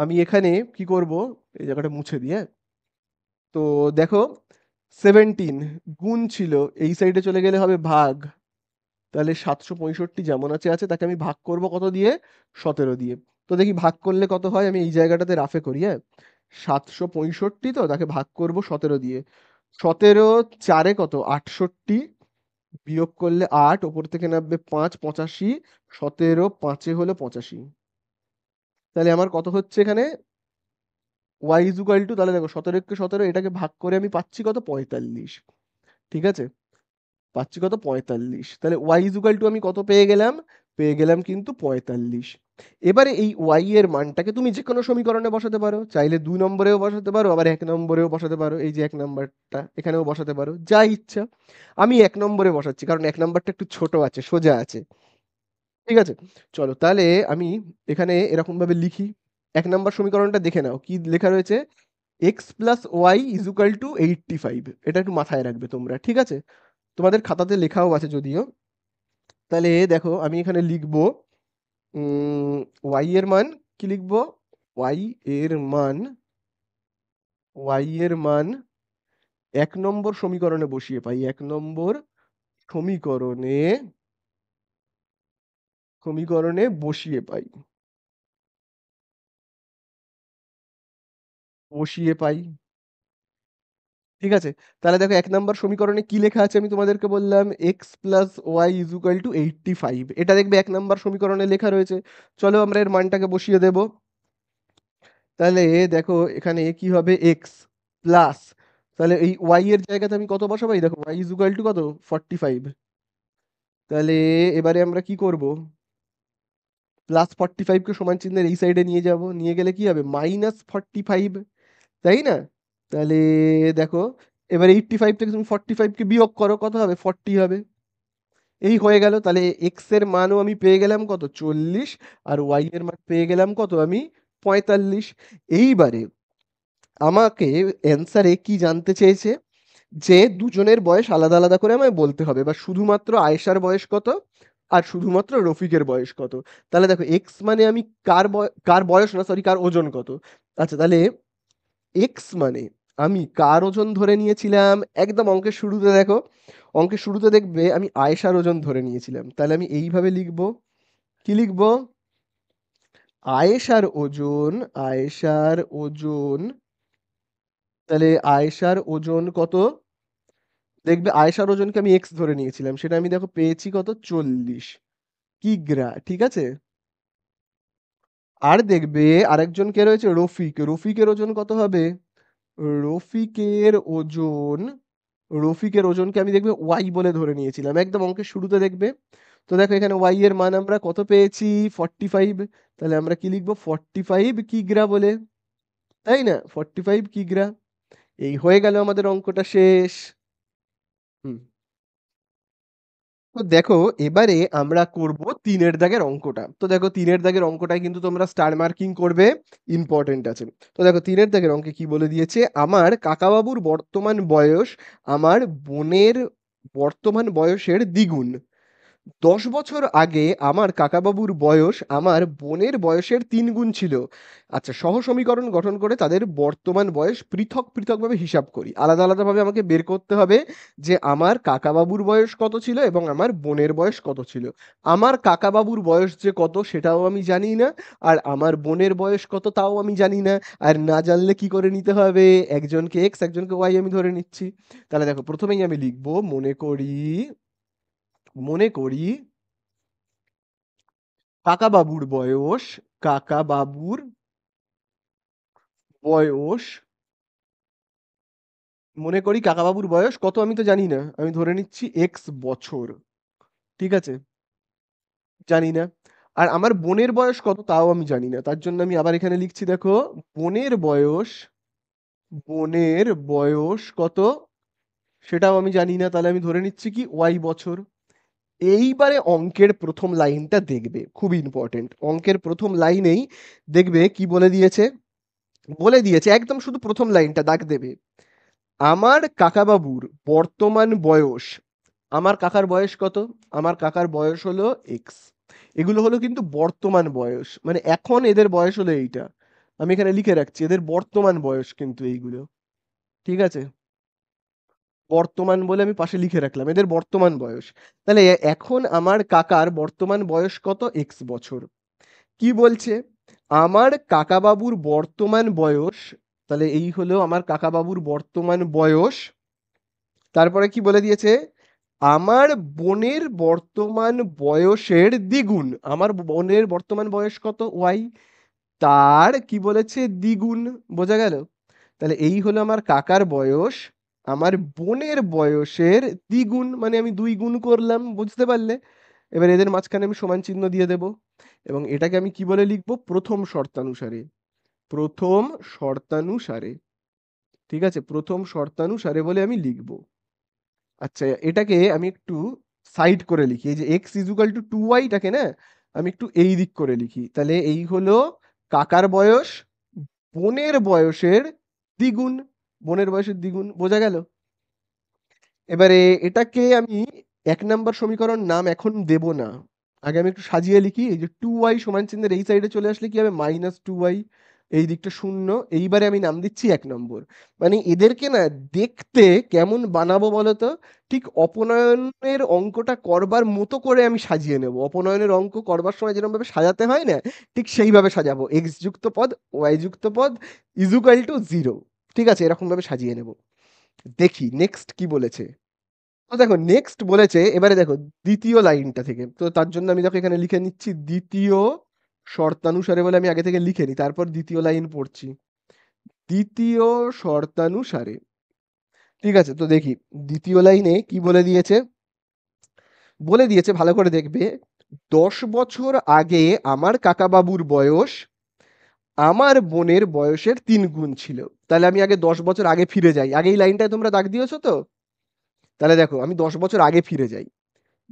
আমি এখানে কি করব? এই জায়গাটা মুছে দিই, হ্যাঁ? তো দেখো 17 গুণ ছিল, এই সাইডে চলে গেলে হবে ভাগ। তাহলে ৭৬৫ যেমন আছে আছে তাকে আমি ভাগ করব কত দিয়ে? ১৭ দিয়ে। তো দেখি ভাগ করলে কত হয়? আমি এই জায়গাটাতে রাফে করি, হ্যাঁ? ৭৬৫ তো তাকে ভাগ করব ১৭ দিয়ে। ১৭ ৪ এ কত? ৬৮, বিয়োগ করলে ৮, ওপর থেকে নামবে ৫, ৮৫, ১৭ ৫ এ হলো ৮৫। তাহলে আমার কত হচ্ছে এখানে? y ইজ ইকুয়াল টু, তাহলে দেখো ১৭ কে ১৭ এটাকে ভাগ করে আমি পাচ্ছি কত? ৪৫। ঠিক আছে? পাচ্ছি কত? ৪৫। তাহলে y ইজ ইকুয়াল টু আমি কত পেয়ে গেলাম? পেয়ে গেলাম কিন্তু ৪৫। এবারে এই y এর মানটাকে তুমি যেকোনো সমীকরণে বসাতে পারো। চাইলে ২ নম্বরেও বসাতে পারো, আবার ১ নম্বরেও বসাতে পারো। এই যে ১ নাম্বারটা এখানেও বসাতে পারো। যা ইচ্ছা। আমি ১ নম্বরে বসাচ্ছি কারণ ১ নাম্বারটা একটু ছোট আছে, সোজা আছে। ঠিক আছে? চলো তাহলে আমি এখানে এরকমভাবে লিখি। ১ নাম্বার সমীকরণটা দেখে নাও। কি লেখা রয়েছে? x plus y is equal to 85। এটা একটু মাথায় রাখবে তোমরা। ঠিক আছে? তোমাদের খাতাতে লেখাও আছে যদিও। তাহলে দেখো আমি এখানে লিখবো y এর মান কি লিখবো? y এর মান y এর মান ১ নম্বর সমীকরণে বসিয়ে পাই। ১ নম্বর সমীকরণে বসিয়ে পাই। বসিয়ে পাই। ঠিক আছে? তাহলে দেখো ১ নাম্বার সমীকরণে কি লেখা আছে আমি তোমাদেরকে বললাম x plus y is equal to 85। এটা দেখবে ১ নাম্বার সমীকরণে লেখা রয়েছে। চলো আমরা এর মানটাকে বসিয়ে দেব। তাহলে দেখো এখানে কি হবে? x প্লাস, তাহলে এই y এর জায়গাতে আমি কত বসাবো? এই দেখো y ইজ ইকুয়াল টু কত? 45। তাহলে এবারে আমরা কি করব? প্লাস 45 কে সমান চিহ্নের এই সাইডে নিয়ে যাব, নিয়ে গেলে কি হবে -45, তাই না? তাহলে দেখো এবার 85 থেকে তুমি 45 কে বিয়োগ করো, কত হবে 40 হবে। এই হয়ে গেল। তাহলে এক্স এর মানও আমি পেয়ে গেলাম কত 40, আর ওয়াই এর মান পেয়ে গেলাম কত আমি 45। এইবারে আমাকে অ্যান্সারে কি জানতে চেয়েছে, যে দুজনের বয়স আলাদা আলাদা করে আমায় বলতে হবে, বা শুধুমাত্র আয়েশার বয়স কত আর শুধুমাত্র রফিকের বয়স কত। তাহলে দেখো এক্স মানে আমি কার বয়স না, সরি, কার ওজন কত। আচ্ছা, তাহলে এক্স মানে আমি কার ওজন ধরে নিয়েছিলাম, একদম অঙ্কের শুরুতে দেখো, অঙ্কের শুরুতে দেখবে আমি আয়েশার ওজন ধরে নিয়েছিলাম। তাহলে আমি এইভাবে লিখবো, কি লিখবো, আয়েশার ওজন, আয়েশার ওজন, তাহলে আয়েশার ওজন কত, দেখবে আয়েশার ওজনকে আমি এক্স ধরে নিয়েছিলাম, সেটা আমি দেখো পেয়েছি কত 40 কিগ্রা, ঠিক আছে। আর দেখবে আরেকজন কে রয়েছে রফিক, রফিকের ওজন কত হবে, রফিকের ওজন, রফিকের ওজনকে আমি দেখবে ওয়াই বলে ধরে নিয়েছিলাম, একদম অঙ্কের শুরুতে দেখবে। তো দেখো এখানে ওয়াই এর মান আমরা কত পেয়েছি 45, তাহলে আমরা কি লিখবো 45 কিগ্রা বলে, তাই না, 45 কিগ্রা। এই হয়ে গেল আমাদের অঙ্কটা শেষ। হুম। তো দেখো এবারে আমরা করব 3-এর দাগের অঙ্কটা। তো দেখো 3-এর দাগের অঙ্কটায় কিন্তু তোমরা স্টার মার্কিং করবে, ইম্পর্টেন্ট আছে। তো দেখো 3-এর দাগের অঙ্কে কি বলে দিয়েছে, আমার কাকাবাবুর বর্তমান বয়স আমার বোনের বর্তমান বয়সের দ্বিগুণ। 10 বছর আগে আমার কাকাবাবুর বয়স আমার বোনের বয়সের 3 গুণ ছিল। আচ্ছা, সহসমীকরণ গঠন করে তাদের বর্তমান বয়স পৃথক পৃথকভাবে হিসাব করি। আলাদা আলাদাভাবে আমাকে বের করতে হবে যে আমার কাকাবাবুর বয়স কত ছিল এবং আমার বোনের বয়স কত ছিল। আমার কাকাবাবুর বয়স যে কত সেটাও আমি জানি না, আর আমার বোনের বয়স কত তাও আমি জানি না। আর না জানলে কি করে নিতে হবে, একজনকে এক্স একজনকে ওয়াই আমি ধরে নিচ্ছি। তাহলে দেখো প্রথমেই আমি লিখবো, মনে করি কাকাবাবুর বয়স, কাকাবাবুর বয়স, মনে করি কাকাবাবুর বয়স কত আমি তো জানি না, আমি ধরে নিচ্ছি এক্স বছর, ঠিক আছে, জানি না। আর আমার বোনের বয়স কত তাও আমি জানি না, তার জন্য আমি আবার এখানে লিখছি দেখো, বোনের বয়স, বোনের বয়স কত সেটাও আমি জানি না, তাহলে আমি ধরে নিচ্ছি কি ওয়াই বছর। এইবারে অঙ্কের প্রথম লাইনটা দেখবে, খুব ইম্পর্টেন্ট, অঙ্কের প্রথম লাইনেই দেখবে কি বলে দিয়েছে একদম শুধু প্রথম লাইনটা দাগ দেবে, আমার কাকাবাবুর বর্তমান বয়স, আমার কাকার বয়স কত, আমার কাকার বয়স হলো এক্স, এগুলো হলো কিন্তু বর্তমান বয়স, মানে এখন এদের বয়স হলো এইটা, আমি এখানে লিখে রাখছি এদের বর্তমান বয়স কিন্তু এইগুলো, ঠিক আছে, বর্তমান বলে আমি পাশে লিখে রাখলাম এদের বর্তমান বয়স। তাহলে এখন আমার কাকার বর্তমান বয়স কত এক্স বছর। কি বলছে, আমার কাকাবাবুর বর্তমান বয়স, তাহলে এই হলো আমার কাকাবাবুর বর্তমান বয়স। তারপরে কি বলে দিয়েছে, আমার বোনের বর্তমান বয়সের দ্বিগুণ, আমার বোনের বর্তমান বয়স কত ওয়াই, তার কি বলেছে দ্বিগুণ, বোঝা গেল। তাহলে এই হলো আমার কাকার বয়স আমার বোনের বয়সের দ্বিগুণ, মানে আমি 2 গুণ করলাম, বুঝতে পারলে। এবার এদের মাঝখানে আমি সমান চিহ্ন দিয়ে দেব, এবং এটাকে আমি কি বলে লিখবো, প্রথম শর্তানুসারে, প্রথম শর্তানুসারে, ঠিক আছে, প্রথম শর্তানুসারে বলে আমি লিখবো। আচ্ছা, এটাকে আমি একটু সাইড করে লিখি, এই যে এক্স ইজুকাল টু 2y-টাকে না আমি একটু এই দিক করে লিখি, তাহলে এই হলো কাকার বয়স বোনের বয়সের দ্বিগুণ, বোনের বয়সের দ্বিগুণ, বোঝা গেল। এবারে এটাকে আমি 1 নম্বর সমীকরণ নাম এখন দেব না, আগে আমি একটু সাজিয়ে লিখি, এই যে 2y সমান চিহ্নের এই সাইডে চলে আসলে কি হবে -2y, এই দিকটা শূন্য, এইবারে আমি নাম দিচ্ছি 1 নম্বর। মানে এদেরকে না দেখতে কেমন বানাবো বলতো, ঠিক অপনয়নের অঙ্কটা করবার মতো করে আমি সাজিয়ে নেব, অপনয়নের অঙ্ক করবার সময় যেরকম ভাবে সাজাতে হয় না, ঠিক সেইভাবে সাজাবো, এক্স যুক্ত পদ ওয়াই যুক্ত পদ ইজুকাল টু 0, ঠিক আছে, এরকম ভাবে সাজিয়ে নেব। দেখি নেক্সট কি বলেছে। তো দেখো নেক্সট বলেছে, এবারে দেখো দ্বিতীয় লাইনটা থেকে, তো তার জন্য আমি দেখো এখানে লিখে নিচ্ছি দ্বিতীয় শর্তানুসারে বলে আমি আগে থেকে লিখে নিই, তারপর দ্বিতীয় লাইন পড়ছি, দ্বিতীয় শর্তানুসারে, ঠিক আছে। তো দেখি দ্বিতীয় লাইনে কি বলে দিয়েছে, বলে দিয়েছে ভালো করে দেখবে, 10 বছর আগে আমার কাকাবাবুর বয়স আমার বোনের বয়সের 3 গুণ ছিল। তাহলে আমি আগে 10 বছর আগে ফিরে যাই। আগে এই লাইনটায় তোমরা দাগ দিয়েছো তো? তাহলে দেখো আমি 10 বছর আগে ফিরে যাই।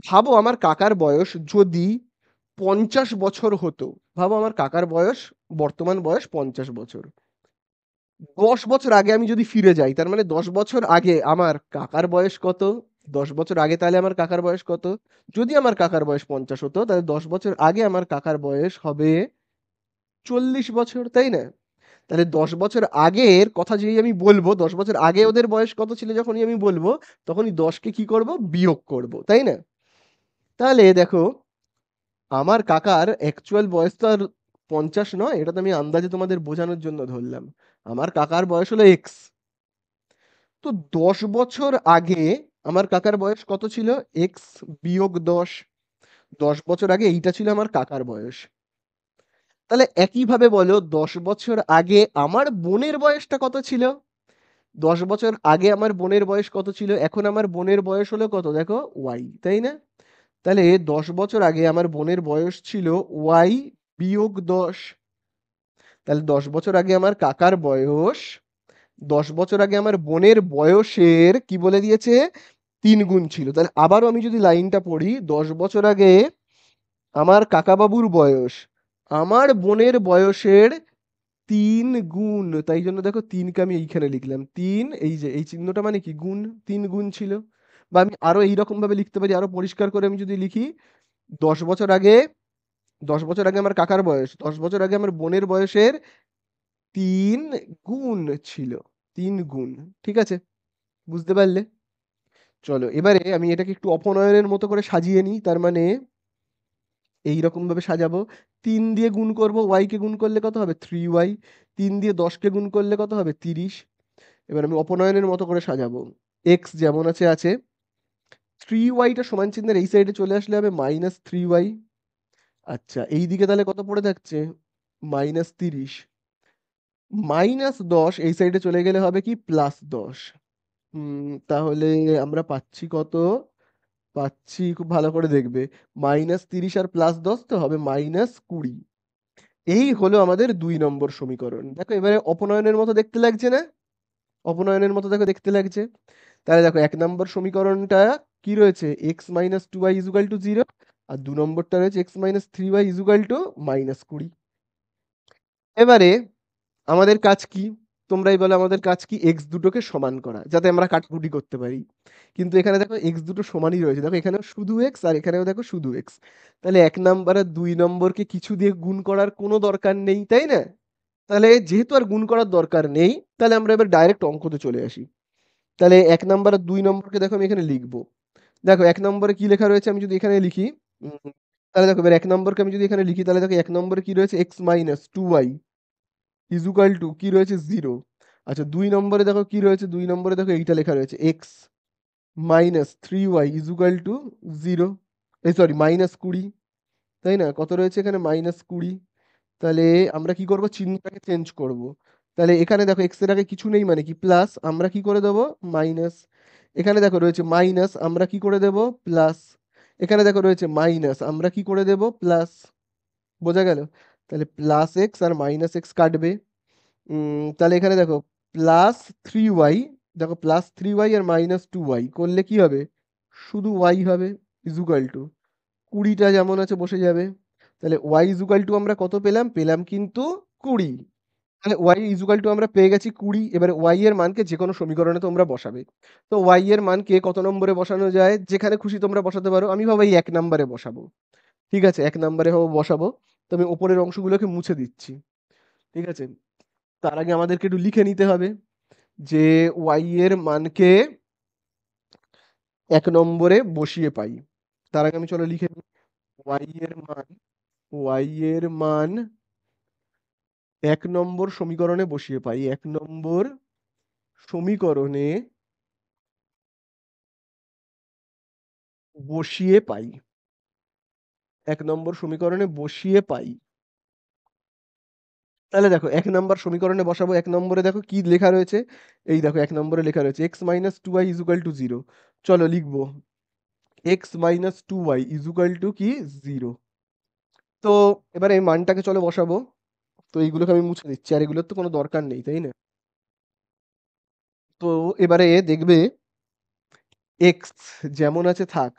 ভাবো আমার কাকার বয়স যদি 50 বছর হতো। ভাবো আমার কাকার বয়স, বর্তমান বয়স 50 বছর। 10 বছর আগে আমি যদি ফিরে যাই, তার মানে 10 বছর আগে আমার কাকার বয়স কত? 10 বছর আগে তাহলে আমার কাকার বয়স কত? যদি আমার কাকার বয়স 50 হতো, তাহলে 10 বছর আগে আমার কাকার বয়স হবে 40 বছর, তাই না? তাহলে 10 বছর আগের কথা যেই আমি বলবো, 10 বছর আগে ওদের বয়স কত ছিল যখনই আমি বলবো, তখনই 10কে কি করব, বিয়োগ করব, তাই না? তাহলে দেখো আমার কাকার অ্যাকচুয়াল বয়স তো আর 50 নয়, এটা তো আমি আন্দাজে তোমাদের বোঝানোর জন্য ধরলাম। আমার কাকার বয়স হলো এক্স। তো 10 বছর আগে আমার কাকার বয়স কত ছিল? এক্স বিয়োগ 10। 10 বছর আগে এইটা ছিল আমার কাকার বয়স। তাহলে একইভাবে বলো 10 বছর আগে আমার বোনের বয়সটা কত ছিল? 10 বছর আগে আমার বোনের বয়স কত ছিল? এখন আমার বোনের বয়স হলো কত দেখো, ওয়াই, তাই না? তাহলে 10 বছর আগে আমার বোনের বয়স ছিল ওয়াই বিয়োগ 10। তাহলে 10 বছর আগে আমার কাকার বয়স 10 বছর আগে আমার বোনের বয়সের কি বলে দিয়েছে, 3 গুণ ছিল। তাহলে আবারও আমি যদি লাইনটা পড়ি, 10 বছর আগে আমার কাকাবাবুর বয়স আমার বোনের বয়সের 3 গুণ। তাই জন্য দেখো তিনকে আমি এইখানে লিখলাম, তিন, এই যে এই চিহ্নটা মানে কি, গুণ, 3 গুণ ছিল। বা আমি আরো এইরকম ভাবে লিখতে পারি, আরো পরিষ্কার করে আমি যদি লিখি, 10 বছর আগে 10 বছর আগে আমার কাকার বয়স 10 বছর আগে আমার বোনের বয়সের 3 গুণ ছিল। 3 গুণ। ঠিক আছে, বুঝতে পারলে? চলো এবারে আমি এটাকে একটু অপনয়নের মতো করে সাজিয়ে নিই। তার মানে এইরকম ভাবে সাজাবো, 3 দিয়ে গুণ করব, ওয়াই কে গুণ করলে কত হবে, 3y। 3 দিয়ে 10কে গুণ করলে কত হবে, 30। এবার আমি অপনয়নের মতো করে সাজাবো, এক্স যেমন আছে আছে, 3y সমান চিহ্নের এই সাইডে চলে আসলে হবে -3y। আচ্ছা এই দিকে তাহলে কত পড়ে থাকছে, -30। -10 এই সাইডে চলে গেলে হবে কি, +10। তাহলে আমরা পাচ্ছি কত, পাচ্ছি, খুব ভালো করে দেখবে, -30 আর +10 তো হবে -20। এই হলো আমাদের 2 নম্বর সমীকরণ। দেখো এবারে অপনয়নের মতো দেখতে লাগছে না? অপনয়নের মতো দেখো দেখতে লাগছে। তাহলে দেখো 1 নম্বর সমীকরণটা কি রয়েছে, x - 2y = 0। আর 2 নম্বরটা রয়েছে x - 3y = এবারে আমাদের কাজ কি? তোমরাই বলো আমাদের কাজ কি? এক্স দুটোকে সমান করা, যাতে আমরা কাটাকুটি করতে পারি। কিন্তু এখানে দেখো এক্স দুটো সমানই রয়েছে, দেখো এখানেও শুধু এক্স আর এখানেও দেখো শুধু এক্স। তাহলে 1 নম্বর আর 2 নম্বরকে কিছু দিয়ে গুণ করার কোনো দরকার নেই, তাই না? তাহলে যেহেতু আর গুণ করার দরকার নেই, তাহলে আমরা এবার ডাইরেক্ট অঙ্কতে চলে আসি। তাহলে 1 নম্বর আর 2 নম্বরকে দেখো আমি এখানে লিখবো। দেখো 1 নম্বরে কি লেখা রয়েছে আমি যদি এখানে লিখি, উম, তাহলে দেখো এবার 1 নম্বরকে আমি যদি এখানে লিখি, তাহলে দেখো 1 নম্বরে কি রয়েছে, x - 2y কি রয়েছে, 0। আচ্ছা 2 নম্বরে দেখো কি রয়েছে, 2 নম্বরে দেখো এইটা লেখা রয়েছে, x - 3y = 0। এই সরি -20, তাই না? কত রয়েছে এখানে, -20। তাহলে আমরা কি করব, চিহ্নটাকে চেঞ্জ করব। তাহলে এখানে দেখো এক্স এর আগে কিছু নেই মানে কি, প্লাস, আমরা কি করে দেবো, মাইনাস। এখানে দেখো রয়েছে মাইনাস, আমরা কি করে দেব, প্লাস। এখানে দেখো রয়েছে মাইনাস, আমরা কি করে দেব, প্লাস। বোঝা গেল? তাহলে +x আর -x কাটবে। তাহলে এখানে দেখো +3y, দেখো +3y আর -2y করলে কি হবে, শুধু y হবে, ইজুকাল টু 20টা যেমন আছে বসে যাবে। তাহলে y = আমরা কত পেলাম, পেলাম কিন্তু 20। তাহলে y আমরা পেয়ে গেছি 20। এবারে y এর মানকে যে কোনো সমীকরণে তোমরা বসাবে। তো y এর মানকে কত নম্বরে বসানো যায়, যেখানে খুশি তোমরা বসাতে পারো। আমি ভাবো এই 1 নম্বরে বসাবো। ঠিক আছে, 1 নম্বরে বসাবো। তো আমি উপরের অংশগুলোকে মুছে দিচ্ছি। ঠিক আছে, তার আগে আমাদেরকে একটু লিখে নিতে হবে যে y এর মানকে 1 নম্বরে বসিয়ে পাই। তার আগে আমি চলো লিখে নিই, y এর মান y এর মান 1 নম্বর সমীকরণে বসিয়ে পাই। 1 নম্বর সমীকরণে বসিয়ে পাই। 1 নম্বর সমীকরণে বসিয়ে পাই। তাহলে দেখো 1 নম্বর সমীকরণে বসাবো। 1 নম্বরে দেখো কি লেখা রয়েছে, এই দেখো 1 নম্বরে লেখা রয়েছে x - 2y = 0। চলো লিখবো, x minus 2y is equal two কি 0। তো এবারে এই মানটাকে চলো বসাবো। তো এইগুলোকে আমি মুছে দিচ্ছি, আর এগুলোর তো কোনো দরকার নেই, তাই না? তো এবারে দেখবে এক্স যেমন আছে থাক,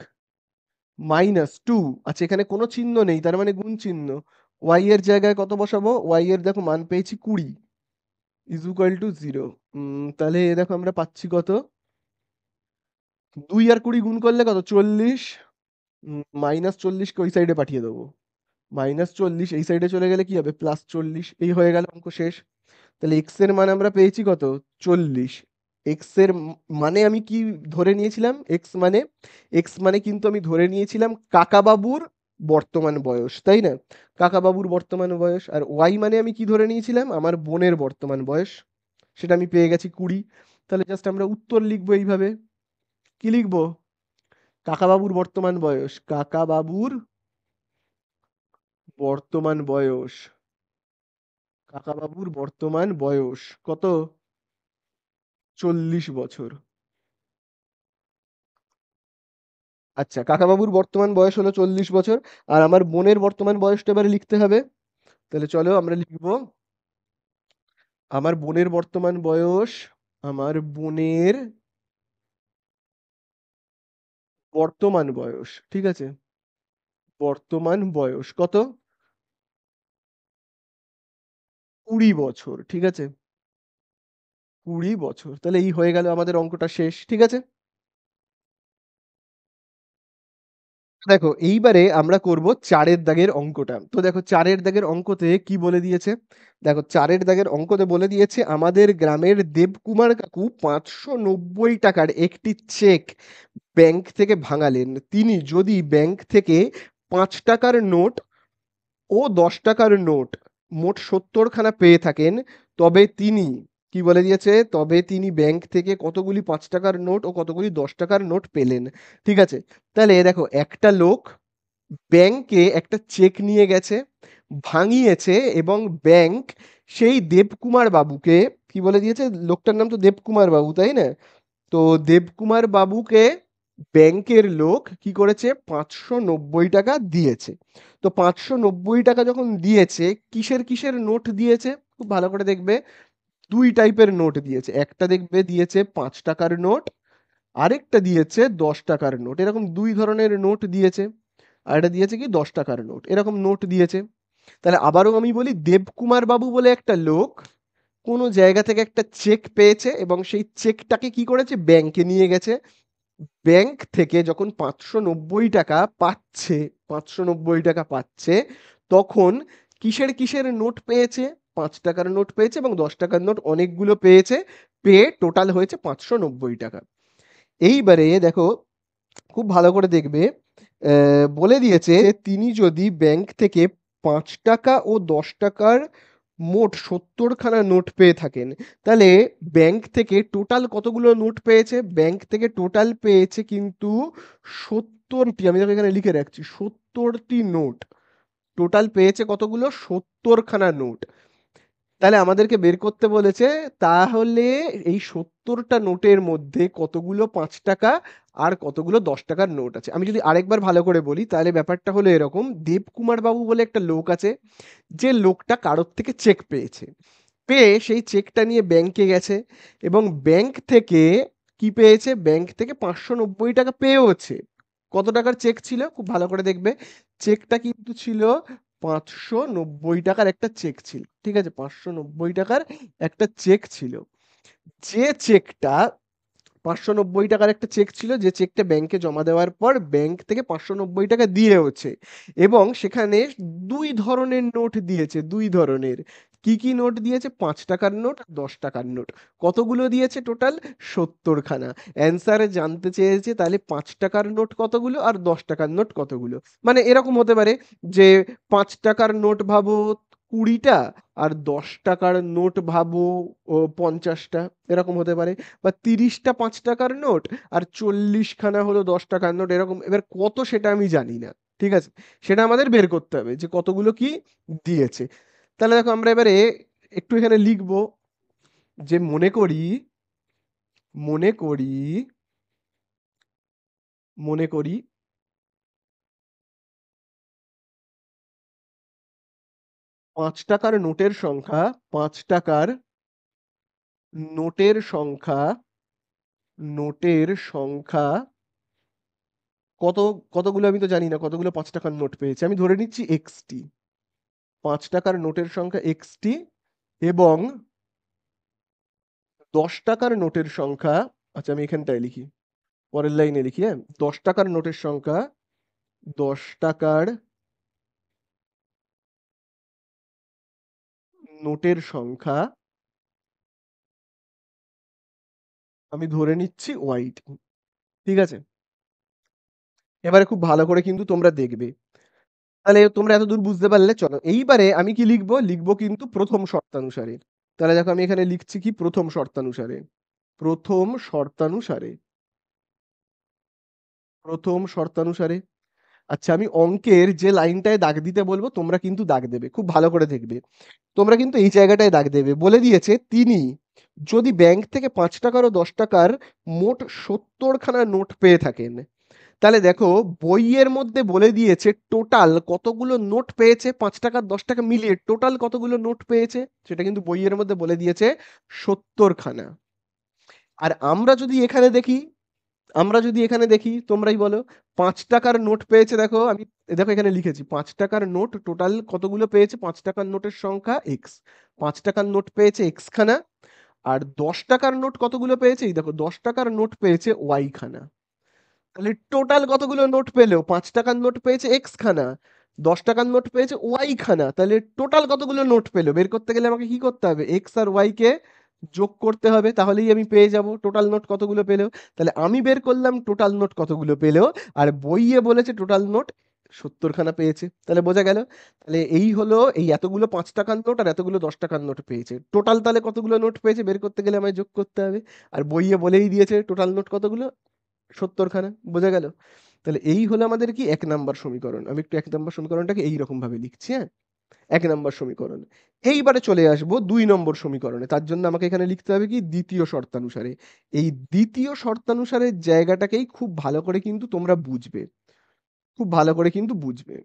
-2, আচ্ছা এখানে কোনো চিহ্ন নেই, তার মানে গুণ চিহ্ন। ওয়াই এর জায়গায় কত বসাবো? ওয়াই এর দেখো মান পেয়েছি 20 ইজ ইকুয়াল টু 0। তাহলে দেখো আমরা পাচ্ছি কত, 2 আর 20 গুণ করলে কত, 40। -40কে ওই সাইডে পাঠিয়ে দেবো, -40 এই সাইডে চলে গেলে কি হবে, +40। এই হয়ে গেল অঙ্ক শেষ। তাহলে এক্স এর মান আমরা পেয়েছি কত, 40। এক্স এর মানে আমি কি ধরে নিয়েছিলাম, এক্স মানে কিন্তু আমি ধরে নিয়েছিলাম কাকাবাবুর বর্তমান বয়স, তাই না? কাকাবাবুর বর্তমান বয়স। আর ওয়াই মানে আমি কি ধরে নিয়েছিলাম, আমার বোনের বর্তমান বয়স। সেটা আমি পেয়ে গেছি 20। তাহলে জাস্ট আমরা উত্তর লিখবো এইভাবে। কি লিখবো? কাকাবাবুর বর্তমান বয়স, কাকাবাবুর বর্তমান বয়স, কাকাবাবুর বর্তমান বয়স কত, 40 বছর। আচ্ছা, কাকাবাবুর বর্তমান বয়স হলো 40 বছর। আর আমার বোনের বর্তমান বয়সটা এবারে লিখতে হবে। তাহলে চলো আমরা লিখবো, আমার বোনের বর্তমান বয়স, আমার বোনের বর্তমান বয়স, ঠিক আছে? বর্তমান বয়স কত, 20 বছর, ঠিক আছে? 20 বছর। তাহলে এই হয়ে গেল আমাদের অঙ্কটা শেষ, ঠিক আছে? দেখো এইবারে আমরা করব 4-এর দাগের অঙ্কটা। তো দেখো 4-এর দাগের অঙ্কতে কি বলে দিয়েছে, দেখো 4-এর দাগের অঙ্কতে বলে দিয়েছে আমাদের গ্রামের দেবকুমার কাকু 590 টাকার একটি চেক ব্যাংক থেকে ভাঙালেন। তিনি যদি ব্যাংক থেকে 5 টাকার নোট ও 10 টাকার নোট মোট 70 খানা পেয়ে থাকেন, তবে তিনি, কি বলে দিয়েছে, তবে তিনি ব্যাংক থেকে কতগুলি 5 টাকার নোট ও কতগুলি 10 টাকার নোট পেলেন। ঠিক আছে, তাহলে দেখো একটা লোক ব্যাংকে একটা চেক নিয়ে গেছে, ভাঙিয়েছে, এবং ব্যাংক সেই দেবকুমার বাবুকে, কি বলে দিয়েছে, লোকটার নাম তো দেবকুমার বাবু, তাই না? তো দেবকুমার বাবুকে ব্যাংকের লোক কি করেছে, 590 টাকা দিয়েছে। তো 590 টাকা যখন দিয়েছে, কিসের কিসের নোট দিয়েছে, খুব ভালো করে দেখবে। দুই টাইপের নোট দিয়েছে, একটা দেখবে দিয়েছে 5 টাকার নোট, আরেকটা দিয়েছে 10 টাকার নোট। এরকম দুই ধরনের নোট দিয়েছে। আর এটা দিয়েছে কি 10 টাকার নোট, এরকম নোট দিয়েছে। তাহলে আবারও আমি বলি, দেবকুমার বাবু বলে একটা লোক কোনো জায়গা থেকে একটা চেক পেয়েছে, এবং সেই চেকটাকে কি করেছে, ব্যাংকে নিয়ে গেছে। ব্যাংক থেকে যখন 590 টাকা পাচ্ছে, 590 টাকা পাচ্ছে, তখন কিসের কিসের নোট পেয়েছে, 5 টাকার নোট পেয়েছে এবং 10 টাকার নোট অনেকগুলো পেয়েছে। পেয়ে টোটাল হয়েছে 590 টাকা। এইবারে দেখো, খুব ভালো করে দেখবে, বলে দিয়েছে তিনি যদি ব্যাংক থেকে 5 টাকা ও 10 টাকার মোট 70 খানা নোট পেয়ে থাকেন, তাহলে ব্যাংক থেকে টোটাল কতগুলো নোট পেয়েছে, ব্যাংক থেকে টোটাল পেয়েছে কিন্তু 70টি, আমি দেখো এখানে লিখে রাখছি, 70টি নোট। টোটাল পেয়েছে কতগুলো, 70 খানা নোট। তাহলে আমাদেরকে বের করতে বলেছে, তাহলে এই 70টা নোটের মধ্যে কতগুলো 5 টাকা আর কতগুলো 10 টাকার নোট আছে। আমি যদি আরেকবার ভালো করে বলি, তাহলে ব্যাপারটা হলো এরকম, দেবকুমার বাবু বলে একটা লোক আছে, যে লোকটা কারোর থেকে চেক পেয়েছে, পেয়ে সেই চেকটা নিয়ে ব্যাংকে গেছে, এবং ব্যাংক থেকে কি পেয়েছে, ব্যাংক থেকে 590 টাকা পেয়েওছে। কত টাকার চেক ছিল, খুব ভালো করে দেখবে, চেকটা কিন্তু ছিল 590 টাকার একটা চেক ছিল, ঠিক আছে? 590 টাকার একটা চেক ছিল। যে চেকটা 590 টাকার একটা চেক ছিল, যে চেকটা ব্যাংকে জমা দেওয়ার পর ব্যাংক থেকে 590 টাকা দিয়েওছে, এবং সেখানে দুই ধরনের নোট দিয়েছে, দুই ধরনের। কি কি নোট দিয়েছে, 5 টাকার নোট আর 10 টাকার নোট। কতগুলো দিয়েছে, টোটাল 70 খানা। অ্যান্সারে জানতে চেয়েছে তাহলে 5 টাকার নোট কতগুলো আর 10 টাকার নোট কতগুলো। মানে এরকম হতে পারে যে 5 টাকার নোট ভাবো 20টা, আর 10 টাকার নোট ভাবো 50টা, এরকম হতে পারে। বা 30টা 5 টাকার নোট আর 40 খানা হলো 10 টাকার নোট, এরকম। এবার কত সেটা আমি জানি না, ঠিক আছে? সেটা আমাদের বের করতে হবে যে কতগুলো কি দিয়েছে। তাহলে দেখো আমরা এবারে একটু এখানে লিখবো, যে মনে করি মনে করি টাকার নোটের সংখ্যা, টাকার নোটের সংখ্যা, নোটের সংখ্যা কত, কতগুলো আমি তো জানি না কতগুলো টাকার নোট পেয়েছে, আমি ধরে নিচ্ছি এক্সটি। টাকার নোটের সংখ্যা এক্সটি এবং 10 টাকার নোটের সংখ্যা, আচ্ছা আমি এখানটায় লিখি, পরের লাইনে লিখি, হ্যাঁ, 10 টাকার নোটের সংখ্যা, 10 টাকার নোটের সংখ্যা আমি ধরে নিচ্ছি ওয়াইটি। ঠিক আছে, এবারে খুব ভালো করে কিন্তু তোমরা দেখবে। তাহলে তোমরা এতদূর বুঝতে পারলে, চলো এইবারে আমি কি লিখবো, লিখবো কিন্তু প্রথম শর্তানুসারে। তাহলে দেখো আমি এখানে লিখছি কি প্রথম শর্তানুসারে, প্রথম শর্তানুসারে, প্রথম শর্তানুসারে। আচ্ছা আমি অঙ্কের যে লাইনটায় দাগ দিতে বলবো তোমরা কিন্তু দাগ দেবে, খুব ভালো করে দেখবে। তোমরা কিন্তু এই জায়গাটায় দাগ দেবে, বলে দিয়েছে তিনি যদি ব্যাংক থেকে 5 টাকার ও 10 টাকার মোট 70 খানা নোট পেয়ে থাকেন। তাহলে দেখো বইয়ের মধ্যে বলে দিয়েছে টোটাল কতগুলো নোট পেয়েছে, 5 টাকা 10 টাকা মিলিয়ে টোটাল কতগুলো নোট পেয়েছে, সেটা কিন্তু বইয়ের মধ্যে বলে দিয়েছে 70 খানা। আর আমরা যদি এখানে দেখি, আমরা যদি এখানে দেখি তোমরাই বলো, 5 টাকার নোট পেয়েছে, দেখো আমি, দেখো এখানে লিখেছি 5 টাকার নোট টোটাল কতগুলো পেয়েছে, 5 টাকার নোটের সংখ্যা এক্স, 5 টাকার নোট পেয়েছে এক্স খানা। আর 10 টাকার নোট কতগুলো পেয়েছে, এই দেখো 10 টাকার নোট পেয়েছে ওয়াই খানা। তাহলে টোটাল কতগুলো নোট পেলো, 5 টাকার নোট পেয়েছে এক্স খানা, 10 টাকার নোট পেয়েছে ওয়াই খানা, তাহলে টোটাল কতগুলো নোট পেলো বের করতে গেলে আমাকে কি করতে হবে, এক্স আর ওয়াই কে যোগ করতে হবে, তাহলেই আমি পেয়ে যাব টোটাল নোট কতগুলো পেলো। তাহলে আমি বের করলাম টোটাল নোট কতগুলো পেলো, আর বইয়ে বলেছে টোটাল নোট 70 খানা পেয়েছে, তাহলে বোঝা গেল। তাহলে এই হলো এই এতগুলো 5 টাকার নোট আর এতগুলো 10 টাকার নোট পেয়েছে, টোটাল তাহলে কতগুলো নোট পেয়েছে বের করতে গেলে আমায় যোগ করতে হবে। আর বইয়ে বলেই দিয়েছে টোটাল নোট কতগুলো, 70 খানা, বোঝা গেল। তাহলে এই হলো আমাদের কি 1 নাম্বার সমীকরণ। আমি একটু 1 নাম্বার সমীকরণটাকে এইরকম ভাবে লিখছি, হ্যাঁ, 1 নাম্বার সমীকরণ। এইবারে চলে আসবো 2 নম্বর সমীকরণে, তার জন্য আমাকে এখানে লিখতে হবে কি দ্বিতীয় শর্তানুসারে। এই দ্বিতীয় শর্তানুসারের জায়গাটাকেই খুব ভালো করে কিন্তু তোমরা বুঝবে, খুব ভালো করে কিন্তু বুঝবে।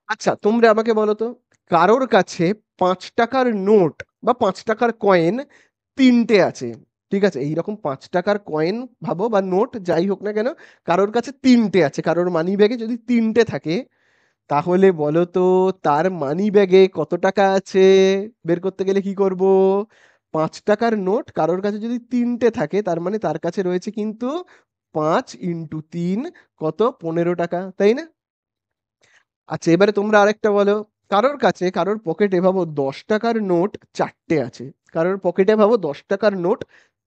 আচ্ছা তোমরা আমাকে বলো তো, কারোর কাছে 5 টাকার নোট বা 5 টাকার কয়েন 3টে আছে, ঠিক আছে, এইরকম 5 টাকার কয়েন ভাবো বা নোট যাই হোক না কেন, কারোর কাছে 3টে আছে, কারোর মানি ব্যাগে যদি 3টে থাকে, তাহলে বলো তো তার মানি ব্যাগে কত টাকা আছে, বের করতে গেলে কি করব, 5 টাকার নোট কারোর কাছে যদি 3টে থাকে তার মানে তার কাছে রয়েছে কিন্তু 5 × 3 কত, 15 টাকা, তাই না? আচ্ছা এবারে তোমরা আরেকটা বলো, কারোর কাছে কারোর পকেটে ভাবো 10 টাকার নোট 4টে আছে, কারোর পকেটে ভাবো 10 টাকার নোট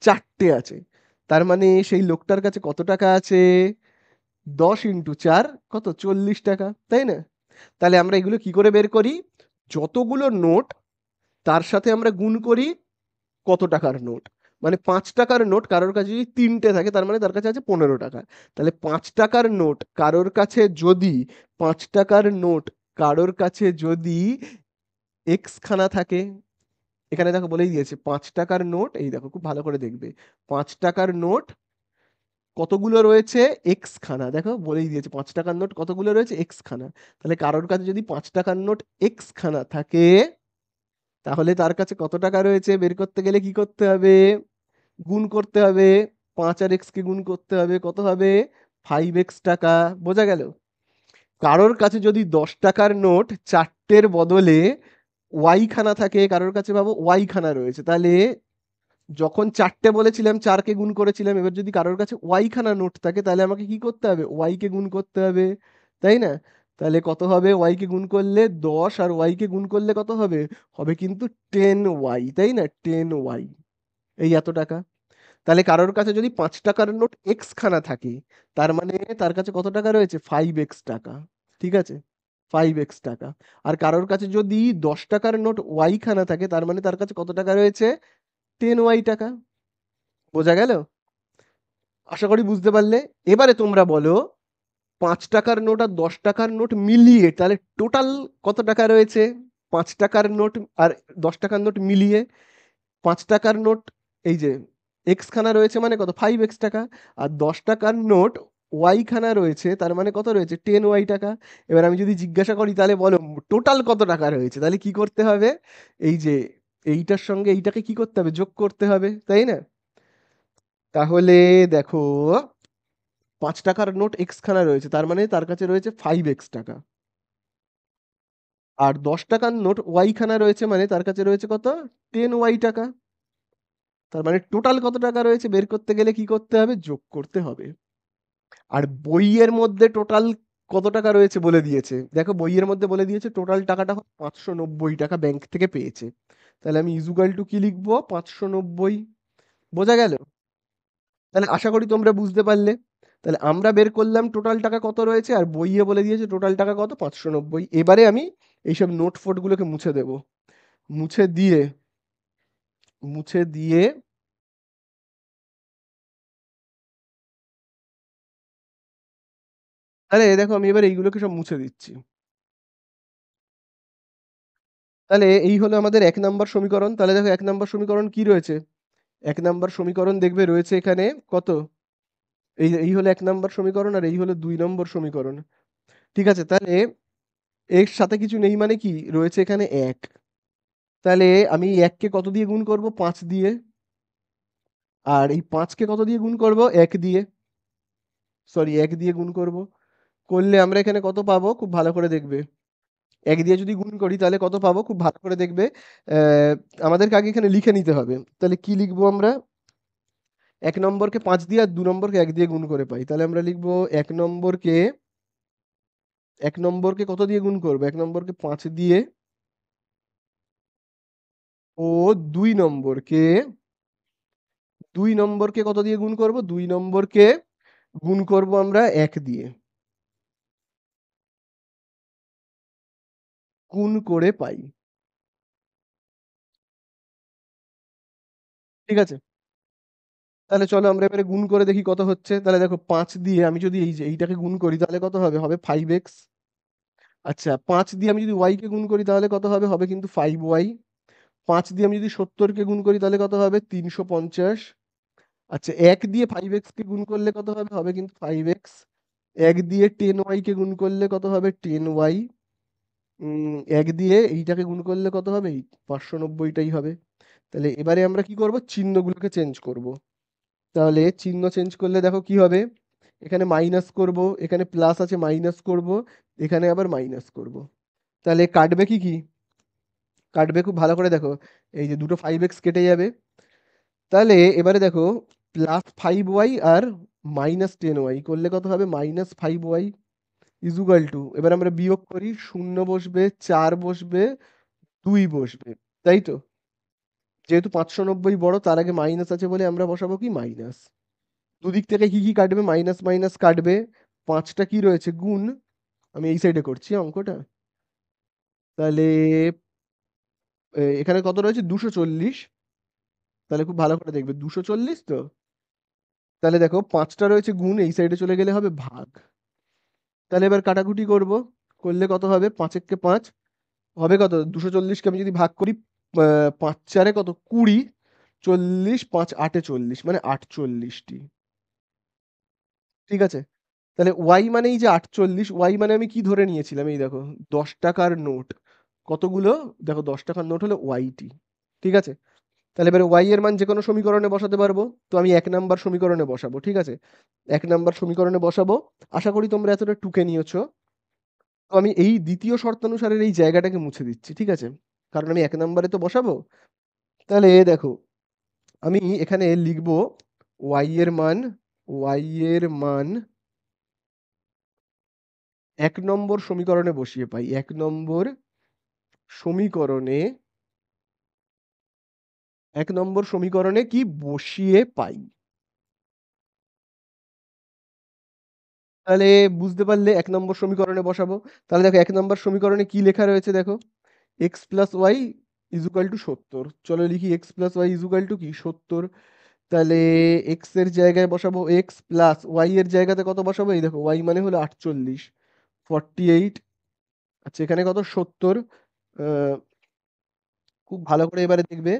4টে আছে, তার মানে সেই লোকটার কাছে কত টাকা আছে, 10 × 4 কত, 40 টাকা, তাই না? তাহলে আমরা এগুলো কি করে বের করি, যতগুলো নোট তার সাথে আমরা গুণ করি কত টাকার নোট, মানে 5 টাকার নোট কারোর কাছে যদি 3টে থাকে তার মানে তার কাছে আছে 15 টাকা। তাহলে 5 টাকার নোট কারোর কাছে যদি, 5 টাকার নোট কারোর কাছে যদি এক্স খানা থাকে, এখানে দেখো বলেই দিয়েছে 5 টাকার নোট, এই দেখো খুব ভালো করে দেখবে, 5 টাকার নোট কতগুলো রয়েছে, এক্স খানা, দেখো বলেই দিয়েছে 5 টাকার নোট কতগুলো রয়েছে, এক্স খানা। তাহলে কারোর কাছে যদি 5 টাকার নোট এক্স খানা থাকে, তাহলে তার কাছে কত টাকা রয়েছে বের করতে গেলে কি করতে হবে, গুণ করতে হবে, 5 আর এক্স কে গুণ করতে হবে, কত হবে, 5x টাকা, বোঝা গেল। কারোর কাছে যদি 10 টাকার নোট 4টের বদলে ওয়াই খানা থাকে, কারোর কাছে ভাবো ওয়াই খানা রয়েছে, তাহলে যখন 4টে বলেছিলাম 4কে গুণ করেছিলাম, এবার যদি কারোর কাছে ওয়াই খানা নোট থাকে তাহলে আমাকে কি করতে হবে, ওয়াই কে গুণ করতে হবে, তাই না? তাহলে কত হবে, ওয়াই কে গুণ করলে 10 আর ওয়াই কে গুণ করলে কত হবে, হবে কিন্তু 10y, তাই না, 10y, এই এত টাকা। তাহলে কারোর কাছে যদি 5 টাকার নোট এক্স খানা থাকে, তার মানে তার কাছে কত টাকা রয়েছে, 5x টাকা, ঠিক আছে, 5x টাকা। আর কারোর কাছে যদি 10 টাকার নোট ওয়াই খানা থাকে তার মানে তার কাছে কত টাকা রয়েছে, 10y টাকা, বোঝা গেল? আশা করি বুঝতে পারলে। এবারে তোমরা বলো 5 টাকার নোট আর 10 টাকার নোট মিলিয়ে তাহলে টোটাল কত টাকা রয়েছে, 5 টাকার নোট আর 10 টাকার নোট মিলিয়ে, 5 টাকার নোট এই যে এক্স খানা রয়েছে মানে কত, 5x টাকা, আর 10 টাকার নোট ওয়াই খানা রয়েছে, তার মানে কত রয়েছে? 10 ওয়াই টাকা। এবার আমি যদি জিজ্ঞাসা করি তাহলে বলো টোটাল কত টাকা রয়েছে, তাহলে কি করতে হবে? এই যে এইটার সঙ্গে এইটাকে কি করতে হবে? যোগ করতে হবে, তাই না? তাহলে দেখো 5 টাকার নোট এক্স খানা রয়েছে, তার মানে তার কাছে রয়েছে 5x টাকা। আর 10 টাকার নোট ওয়াই খানা রয়েছে, মানে তার কাছে রয়েছে কত? 10 ওয়াই টাকা। তার মানে টোটাল কত টাকা রয়েছে বের করতে গেলে কি করতে হবে? যোগ করতে হবে। আর বইয়ের মধ্যে টোটাল কত টাকা রয়েছে বলে দিয়েছে, দেখো বইয়ের মধ্যে বলে দিয়েছে টোটাল টাকাটা 590 টাকা ব্যাংক থেকে পেয়েছে। তাহলে আমি ইজুগাল টু কি লিখবো? 590। বোঝা গেল? তাহলে আশা করি তোমরা বুঝতে পারলে। তাহলে আমরা বের করলাম টোটাল টাকা কত রয়েছে, আর বইয়ে বলে দিয়েছে টোটাল টাকা কত? 590। এবারে আমি এইসব নোট ফোট গুলোকে মুছে দেব। মুছে দিয়ে মুছে দিয়ে তাহলে দেখো আমি এবার এইগুলোকে সব মুছে দিচ্ছি। তাহলে এই হলো আমাদের 1 নম্বর সমীকরণ। তাহলে দেখো 1 নম্বর সমীকরণ কি রয়েছে? 1 নম্বর সমীকরণ দেখবে রয়েছে এখানে কত? এই এই হলো 1 নম্বর সমীকরণ, আর এই হলো 2 নম্বর সমীকরণ। ঠিক আছে, তাহলে এর সাথে কিছু নেই মানে কি রয়েছে এখানে? 1। তাহলে আমি এই 1কে কত দিয়ে গুণ করব? 5 দিয়ে। আর এই 5কে কত দিয়ে গুণ করব? 1 দিয়ে। সরি, 1 দিয়ে গুণ করব। করলে আমরা এখানে কত পাবো? খুব ভালো করে দেখবে। 1 দিয়ে যদি গুণ করি তাহলে কত পাবো? খুব ভালো করে দেখবে। আহ, আমাদেরকে আগে এখানে লিখে নিতে হবে। তাহলে কি লিখবো আমরা? 1 নম্বরকে 5 দিয়ে আর 2 নম্বরকে 1 দিয়ে গুণ করে পাই। তাহলে আমরা লিখবো 1 নম্বরকে কত দিয়ে গুণ করবো? 1 নম্বরকে 5 দিয়ে, ও 2 নম্বরকে কত দিয়ে গুণ করব? 2 নম্বরকে গুণ করব আমরা 1 দিয়ে। গুণ করে পাই। ঠিক আছে, তাহলে চলো আমরা এবারে গুণ করে দেখি কত হচ্ছে। তাহলে দেখো 5 দিয়ে আমি যদি এই যে এইটাকে গুণ করি তাহলে কত হবে? হবে 5x। আচ্ছা, 5 দিয়ে আমি যদি y কে গুণ করি তাহলে কত হবে? হবে কিন্তু 5y। 5 দিয়ে আমি যদি 70-কে গুণ করি তাহলে কত হবে? 350। আচ্ছা, 1 দিয়ে 5x কে গুণ করলে কত হবে? হবে কিন্তু 5x। 1 দিয়ে 10y কে গুণ করলে কত হবে? 10y। 1 দিয়ে এইটাকে গুণ করলে কত হবে? 590টাই হবে। তাহলে এবারে আমরা কি করব? চিহ্নগুলোকে চেঞ্জ করব। তাহলে চিহ্ন চেঞ্জ করলে দেখো কি হবে? এখানে মাইনাস করব, এখানে প্লাস আছে মাইনাস করব, এখানে আবার মাইনাস করব। তাহলে কাটবে কি কি? কাটবে খুব ভালো করে দেখো। এই যে দুটো 5x কেটে যাবে। তাহলে এবারে দেখো +5y আর -10y করলে কত হবে? -5y ইজুগাল টু, এবার আমরা বিয়োগ করি, 0 বসবে, 4 বসবে, 2 বসবে, তাই তো? যেহেতু 590 বড়, তার আগে মাইনাস আছে বলে আমরা বসাবো কি? মাইনাস। দুদিক থেকে কি কি কাটবে? মাইনাস মাইনাস কাটবে। 5টা কি রয়েছে? গুণ। আমি এই সাইডে করছি অঙ্কটা। তাহলে এখানে কত রয়েছে? 240। তাহলে খুব ভালো করে দেখবে, 240 তো। তাহলে দেখো 5টা রয়েছে গুণ, এই সাইডে চলে গেলে হবে ভাগ। তাহলে এবার কাটাকুটি করব। করলে কত হবে? 5 একে 5 হবে কত? 240-কে আমি যদি ভাগ করি, 5 4-এ কত? 20। 40, 5 8-এ 40, মানে 48টি। ঠিক আছে, তাহলে ওয়াই মানে এই যে 48, ওয়াই মানে আমি কি ধরে নিয়েছিলাম? এই দেখো 10 টাকার নোট কতগুলো? দেখো 10 টাকার নোট হলো ওয়াইটি। ঠিক আছে, তাহলে এবারে ওয়াই এর মান যে কোনো সমীকরণে বসাতে পারবো। তো আমি 1 নম্বর সমীকরণে বসাবো। ঠিক আছে, 1 নম্বর সমীকরণে বসাবো। আশা করি তোমরা এতটা টুকে নিয়েছো। তো আমি এই দ্বিতীয় শর্তানুসারের এই জায়গাটাকে মুছে দিচ্ছি। ঠিক আছে, কারণ আমি 1 নম্বরে তো বসাবো। তাহলে দেখো আমি এখানে লিখব ওয়াই এর মান, ওয়াই এর মান 1 নম্বর সমীকরণে বসিয়ে পাই। 1 নম্বর সমীকরণে, 1 নম্বর সমীকরণে কি বসিয়ে পাই? তাহলে বুঝতে পারলে 1 নম্বর সমীকরণে বসাবো। তাহলে দেখো 1 নম্বর সমীকরণে কি লেখা রয়েছে দেখো, x plus y is equal to 70। চলো লিখি, x plus y is equal to কি? 70। তাহলে এক্স এর জায়গায় বসাবো এক্স, প্লাস ওয়াই এর জায়গাতে কত বসাবো? এই দেখো ওয়াই মানে হলো 48, 48। আচ্ছা, এখানে কত? 70। আহ, খুব ভালো করে এবারে দেখবে।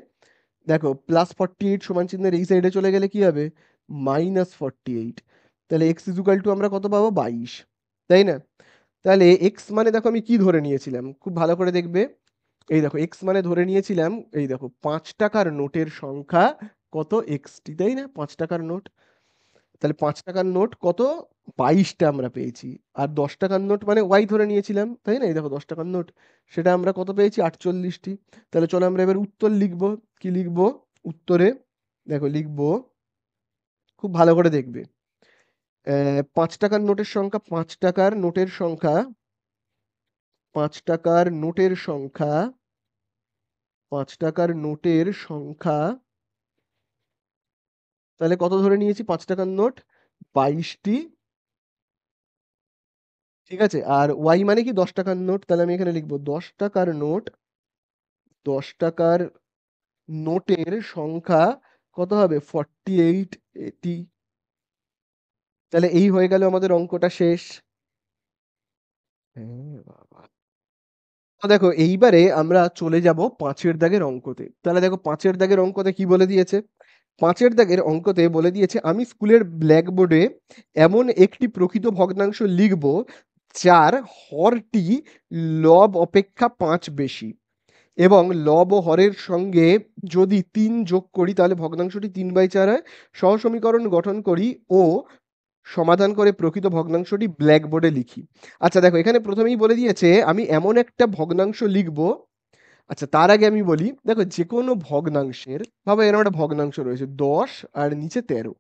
দেখো +48 সমান চিহ্নের এই সাইডে চলে গেলে কি হবে? -48। তাহলে x ইকুয়াল টু আমরা কত পাবো 22, তাই না? তাহলে x মানে দেখো আমি কি ধরে নিয়েছিলাম খুব ভালো করে দেখবে। এই দেখো x মানে ধরে নিয়েছিলাম, এই দেখো 5 টাকার নোটের সংখ্যা কত xটি, তাই না? 5 টাকার নোট, তাহলে 5 টাকার নোট কত 22টা আমরা পেয়েছি। আর 10 টাকার নোট মানে ওয়াই ধরে নিয়েছিলাম, তাই না? এই দেখো 10 টাকার নোট, সেটা আমরা কত পেয়েছি 48টি। তাহলে চলো আমরা এবার উত্তর লিখবো। কি লিখবো উত্তরে? দেখো লিখবো, খুব ভালো করে দেখবে। 5 টাকার নোটের সংখ্যা, 5 টাকার নোটের সংখ্যা, 5 টাকার নোটের সংখ্যা, 5 টাকার নোটের সংখ্যা, তাহলে কত ধরে নিয়েছি 5 টাকার নোট 22টি, ঠিক আছে? আর ওয়াই মানে কি 10 টাকার নোট, তাহলে আমি এখানে লিখবো 10 টাকার নোট, 10 টাকার নোটের সংখ্যা কত হবে 48 এটি। তাহলে এই হয়ে গেল আমাদের অঙ্কটা শেষ। হ্যাঁ বাবা। তো দেখো এইবারে আমরা চলে যাব 5-এর দাগের অঙ্কতে। তাহলে দেখো 5-এর দাগের অঙ্কতে কি বলে দিয়েছে? 5-এর দাগের অঙ্কতে বলে দিয়েছে আমি স্কুলের ব্ল্যাকবোর্ডে এমন একটি প্রকৃত ভগ্নাংশ লিখব যার হরটি লব অপেক্ষা 5 বেশি, এবং লব ও হরের সঙ্গে যদি 3 যোগ করি তাহলে ভগ্নাংশটি 3/4 হয়। সহসমীকরণ গঠন করি ও সমাধান করে প্রকৃত ভগ্নাংশটি ব্ল্যাকবোর্ডে লিখি। আচ্ছা দেখো এখানে প্রথমেই বলে দিয়েছে আমি এমন একটা ভগ্নাংশ লিখব। আচ্ছা তার আগে আমি বলি, দেখো যে কোনো ভগ্নাংশের, ভাবো এরকম একটা ভগ্নাংশ রয়েছে 10 আর নিচে 13।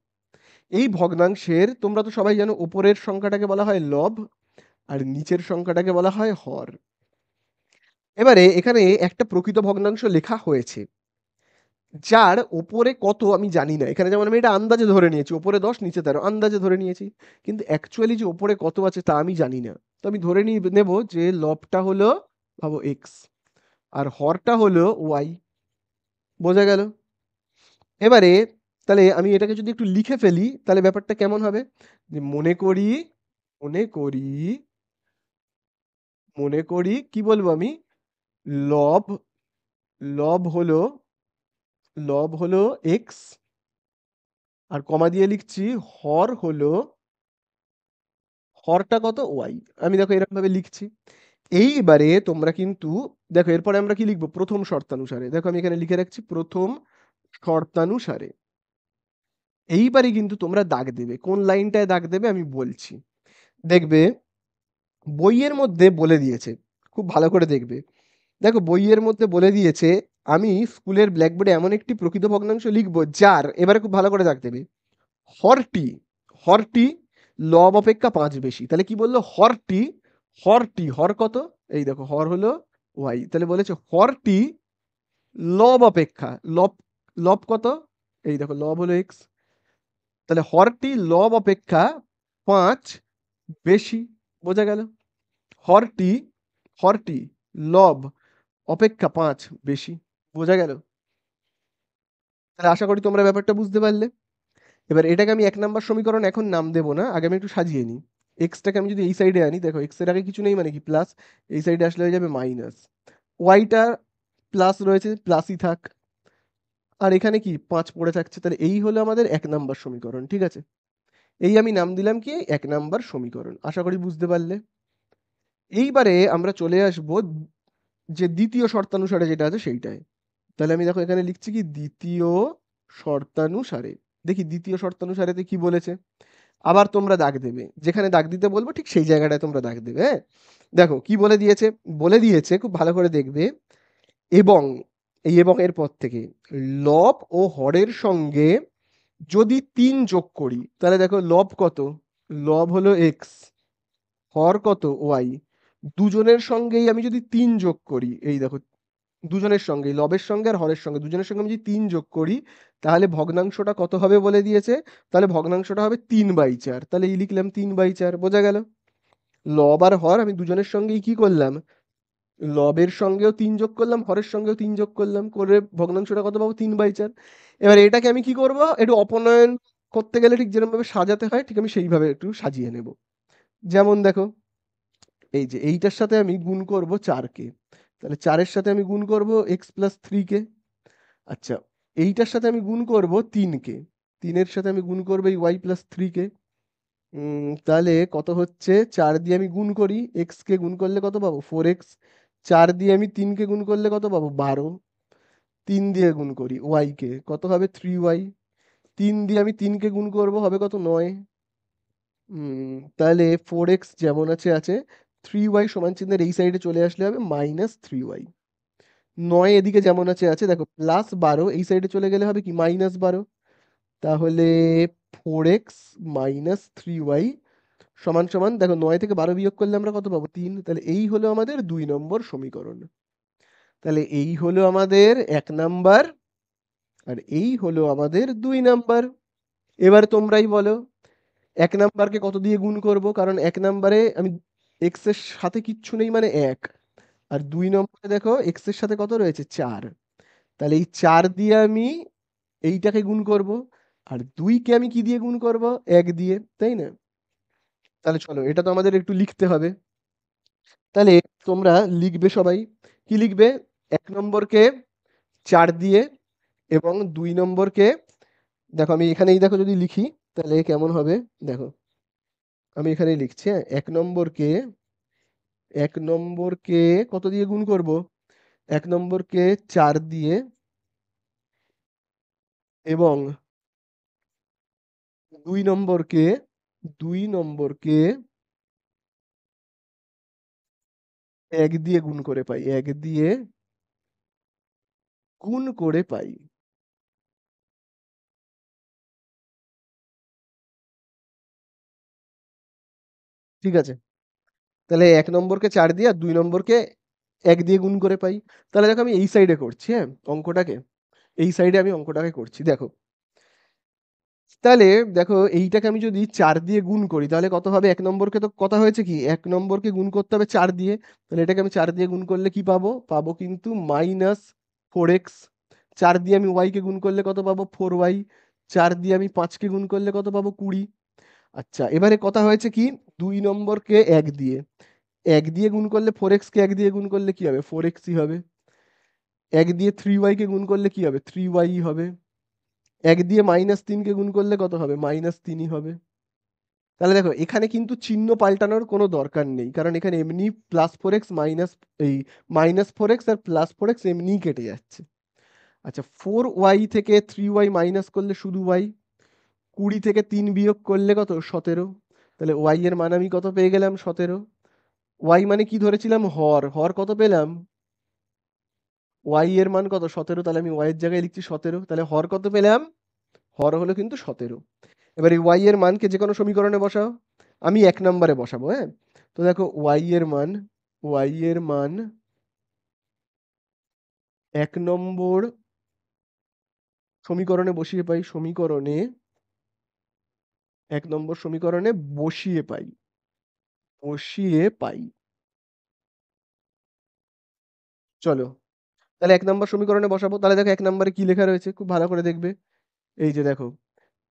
এই ভগ্নাংশের তোমরা তো সবাই জানো উপরের সংখ্যাটাকে বলা হয় লব আর নিচের সংখ্যাটাকে বলা হয় হর। এবারে এখানে একটা প্রকৃত ভগ্নাংশ লেখা হয়েছে যার ওপরে কত আমি জানি না। এখানে যেমন আমি এটা আন্দাজে ধরে নিয়েছি ওপরে 10 নিচে 13, আন্দাজে ধরে নিয়েছি, কিন্তু অ্যাকচুয়ালি যে ওপরে কত আছে তা আমি জানি না। তো আমি ধরে নেব যে লবটা হলো, ভাবো এক্স, আর হরটা হলো ওয়াই। বোঝা গেল? এবারে তাহলে আমি এটাকে যদি একটু লিখে ফেলি তাহলে ব্যাপারটা কেমন হবে? যে মনে করি কি বলবো আমি, লব লব হলো এক্স, আর কমা দিয়ে লিখছি হরটা কত ওয়াই। আমি দেখো এরকম ভাবে লিখছি। এইবারে তোমরা কিন্তু দেখো এরপরে আমরা কি লিখবো প্রথম শর্তানুসারে। দেখো আমি এখানে লিখে রাখছি প্রথম শর্তানুসারে। এইবারে কিন্তু তোমরা দাগ দেবে, কোন লাইনটায় দাগ দেবে আমি বলছি। দেখবে বইয়ের মধ্যে বলে দিয়েছে, খুব ভালো করে দেখবে। দেখো বইয়ের মধ্যে বলে দিয়েছে আমি স্কুলের ব্ল্যাকবোর্ডে এমন একটি প্রকৃত ভগ্নাংশ লিখব যার, এবারে খুব ভালো করে দাগ দেবে, হরটি হরটি লব অপেক্ষা 5 বেশি। তাহলে কি বললো হর কত, এই দেখো হর হলো ওয়াই, তাহলে বলেছে হরটি লব অপেক্ষা, লব লব কত, এই দেখো লব হলো এক্স, তাহলে হরটি লব অপেক্ষা 5 বেশি। বোঝা গেল? হরটি হরটি লব অপেক্ষা 5 বেশি। বোঝা গেল? তাহলে আশা করি তোমরা ব্যাপারটা বুঝতে পারলে। এবার এটাকে আমি 1 নাম্বার সমীকরণ এখন নাম দেব না, আগে আমি একটু সাজিয়ে নিই। এক্সটাকে আমি যদি এই সাইডে আনি, দেখো এক্স এর আগে কিছু নেই মানে কি প্লাস, এই সাইডে আসলে হয়ে যাবে মাইনাস, ওয়াইটা প্লাস রয়েছে প্লাসই থাক, আর এখানে কি 5 পড়ে থাকছে। তাহলে এই হলো আমাদের 1 নাম্বার সমীকরণ, ঠিক আছে? এই আমি নাম দিলাম কি 1 নাম্বার সমীকরণ। আশা করি বুঝতে পারলে। এইবারে আমরা চলে আসব যে দ্বিতীয় শর্তানুসারে যেটা আছে সেইটায়। তাহলে আমি দেখো এখানে লিখছি কি দ্বিতীয় শর্তানুসারে। দেখি দ্বিতীয় শর্তানুসারেতে কি বলেছে। আবার তোমরা দাগ দেবে, যেখানে দাগ দিতে বলবো ঠিক সেই জায়গাটায় তোমরা দাগ দেবে, হ্যাঁ? দেখো কি বলে দিয়েছে খুব ভালো করে দেখবে। এবং এই এবং এর পর থেকে লব ও হরের সঙ্গে যদি 3 যোগ করি তাহলে দেখো লব কত, লব হলো এক্স, হর কত ওয়াই, দুজনের সঙ্গেই আমি যদি 3 যোগ করি, এই দেখো দুজনের সঙ্গে লবের সঙ্গে আর হরের সঙ্গে দুজনের সঙ্গে আমি যদি 3 যোগ করি তাহলে ভগ্নাংশটা কত হবে বলে দিয়েছে। তাহলে ভগ্নাংশটা হবে 3/4। তাহলে এই লিখলাম 3/4। বোঝা গেল? লব আর হর আমি দুজনের সঙ্গেই কি করলাম, লবের সঙ্গেও 3 যোগ করলাম হরের সঙ্গেও 3 যোগ করলাম, করে ভগ্নাংশটা কত পাবো 3/4। এবার এটাকে আমি কি করব, একটু অপনয়ন করতে গেলে ঠিক যেরকম ভাবে সাজাতে হয় ঠিক আমি সেইভাবে একটু সাজিয়ে নেব। যেমন দেখো এই যে এইটার সাথে আমি গুণ করব 4 কে, তাহলে 4-এর সাথে আমি গুণ করব x+3 কে। আচ্ছা এইটার সাথে আমি গুণ করব 3 কে, 3-এর সাথে আমি গুণ করব এই y+3 কে। তাহলে কত হচ্ছে? 4 দিয়ে আমি গুণ করি, x কে গুণ করলে কত পাবো? 4x। 4 দিয়ে আমি 3 কে গুণ করলে কত পাবো? 12। 3 দিয়ে গুণ করি y কে, কত হবে? 3y। 3 দিয়ে আমি 3 কে গুণ করব, হবে কত? 9। তাহলে 4x যেমন আছে আছে, 3y সমান চিহ্নের এই সাইডে চলে আসলে হবে -3y। 9 এদিকে যেমন আছে আছে, দেখো +12 এই সাইডে চলে গেলে হবে কি? -12। তাহলে 4x -3y সমান সমান, দেখো 9 থেকে 12 বিয়োগ করলে আমরা কত পাবো? 3। তাহলে এই হলো আমাদের 2 নম্বর সমীকরণ। তাহলে এই হলো আমাদের 1 নাম্বার, আর এই হলো আমাদের 2 নাম্বার। এবার তোমরাই বলো, 1 নাম্বারকে কত দিয়ে গুণ করব? কারণ 1 নাম্বারে আমি এক্স এর সাথে কিচ্ছু নেই মানে 1। আর 2 নম্বরে দেখো এক্স এর সাথে কত রয়েছে? 4। তাহলে এই 4 দিয়ে আমি এইটাকে গুণ করব, আর 2কে আমি কি দিয়ে গুণ করব? 1 দিয়ে, তাই না? তাহলে চলো এটা তো আমাদের একটু লিখতে হবে। তাহলে তোমরা লিখবে সবাই। কি লিখবে? 1 নম্বরকে 4 দিয়ে, এবং 2 নম্বরকে, দেখো আমি এখানেই দেখো যদি লিখি তাহলে কেমন হবে দেখো। আমি এখানেই লিখছি, হ্যাঁ। 1 নম্বরকে কত দিয়ে গুণ করব? 1 নম্বরকে 4 দিয়ে, এবং 2 নম্বরকে 2 নম্বরকে 1 দিয়ে গুণ করে পাই, 1 দিয়ে গুণ করে পাই। ঠিক আছে? তাহলে 1 নম্বরকে 4 দিয়ে আর 2 নম্বরকে 1 দিয়ে গুণ করে পাই। তাহলে দেখো আমি এই সাইডে করছি, হ্যাঁ, অঙ্কটাকে। এই সাইডে আমি অঙ্কটাকে করছি, দেখো। তাহলে দেখো এইটাকে আমি যদি 4 দিয়ে গুণ করি তাহলে কত হবে? 1 নম্বরকে তো কথা হয়েছে কি 1 নম্বরকে গুণ করতে হবে 4 দিয়ে। তাহলে এটাকে আমি 4 দিয়ে গুণ করলে কি পাবো? পাবো কিন্তু -4x। 4 দিয়ে আমি y কে গুণ করলে কত পাবো? 4y। 4 দিয়ে আমি 5কে গুণ করলে কত পাবো? 20। আচ্ছা, এবারে কথা হয়েছে কি 2 নম্বরকে 1 দিয়ে। 1 দিয়ে গুণ করলে 4x কে 1 দিয়ে গুণ করলে কি হবে? 4xই হবে। 1 দিয়ে 3y কে গুণ করলে কি হবে? 3y হবে। 1 দিয়ে -3 কে গুণ করলে কত হবে? -3ই হবে। তাহলে দেখো এখানে কিন্তু চিহ্ন পাল্টানোর কোনো দরকার নেই, কারণ এখানে এমনি +4x মাইনাস, এই -4x আর +4x এমনিই কেটে যাচ্ছে। আচ্ছা, 4y থেকে 3y মাইনাস করলে শুধু y। 20 থেকে 3 বিয়োগ করলে কত? 17। তাহলে y এর মান আমি কত পেয়ে গেলাম? 17। y মানে কি ধরেছিলাম? হর। হর কত পেলাম? y এর মান কত? 17। তাহলে আমি y এর জায়গায় লিখছি 17। তাহলে হর কত পেলাম? হর হলো কিন্তু 17। এবার এই y এর মানকে যে কোনো সমীকরণে বসাও। আমি 1 নম্বরে বসাবো, হ্যাঁ। তো দেখো y এর মান 1 নম্বর সমীকরণে বসিয়ে পাই, সমীকরণে 1 নম্বর সমীকরণে বসিয়ে পাই, বসিয়ে পাই। চলো তাহলে 1 নম্বর সমীকরণে বসাবো। তাহলে দেখো 1 নম্বরে কি লেখা রয়েছে, খুব ভালো করে দেখবে। এই যে দেখো,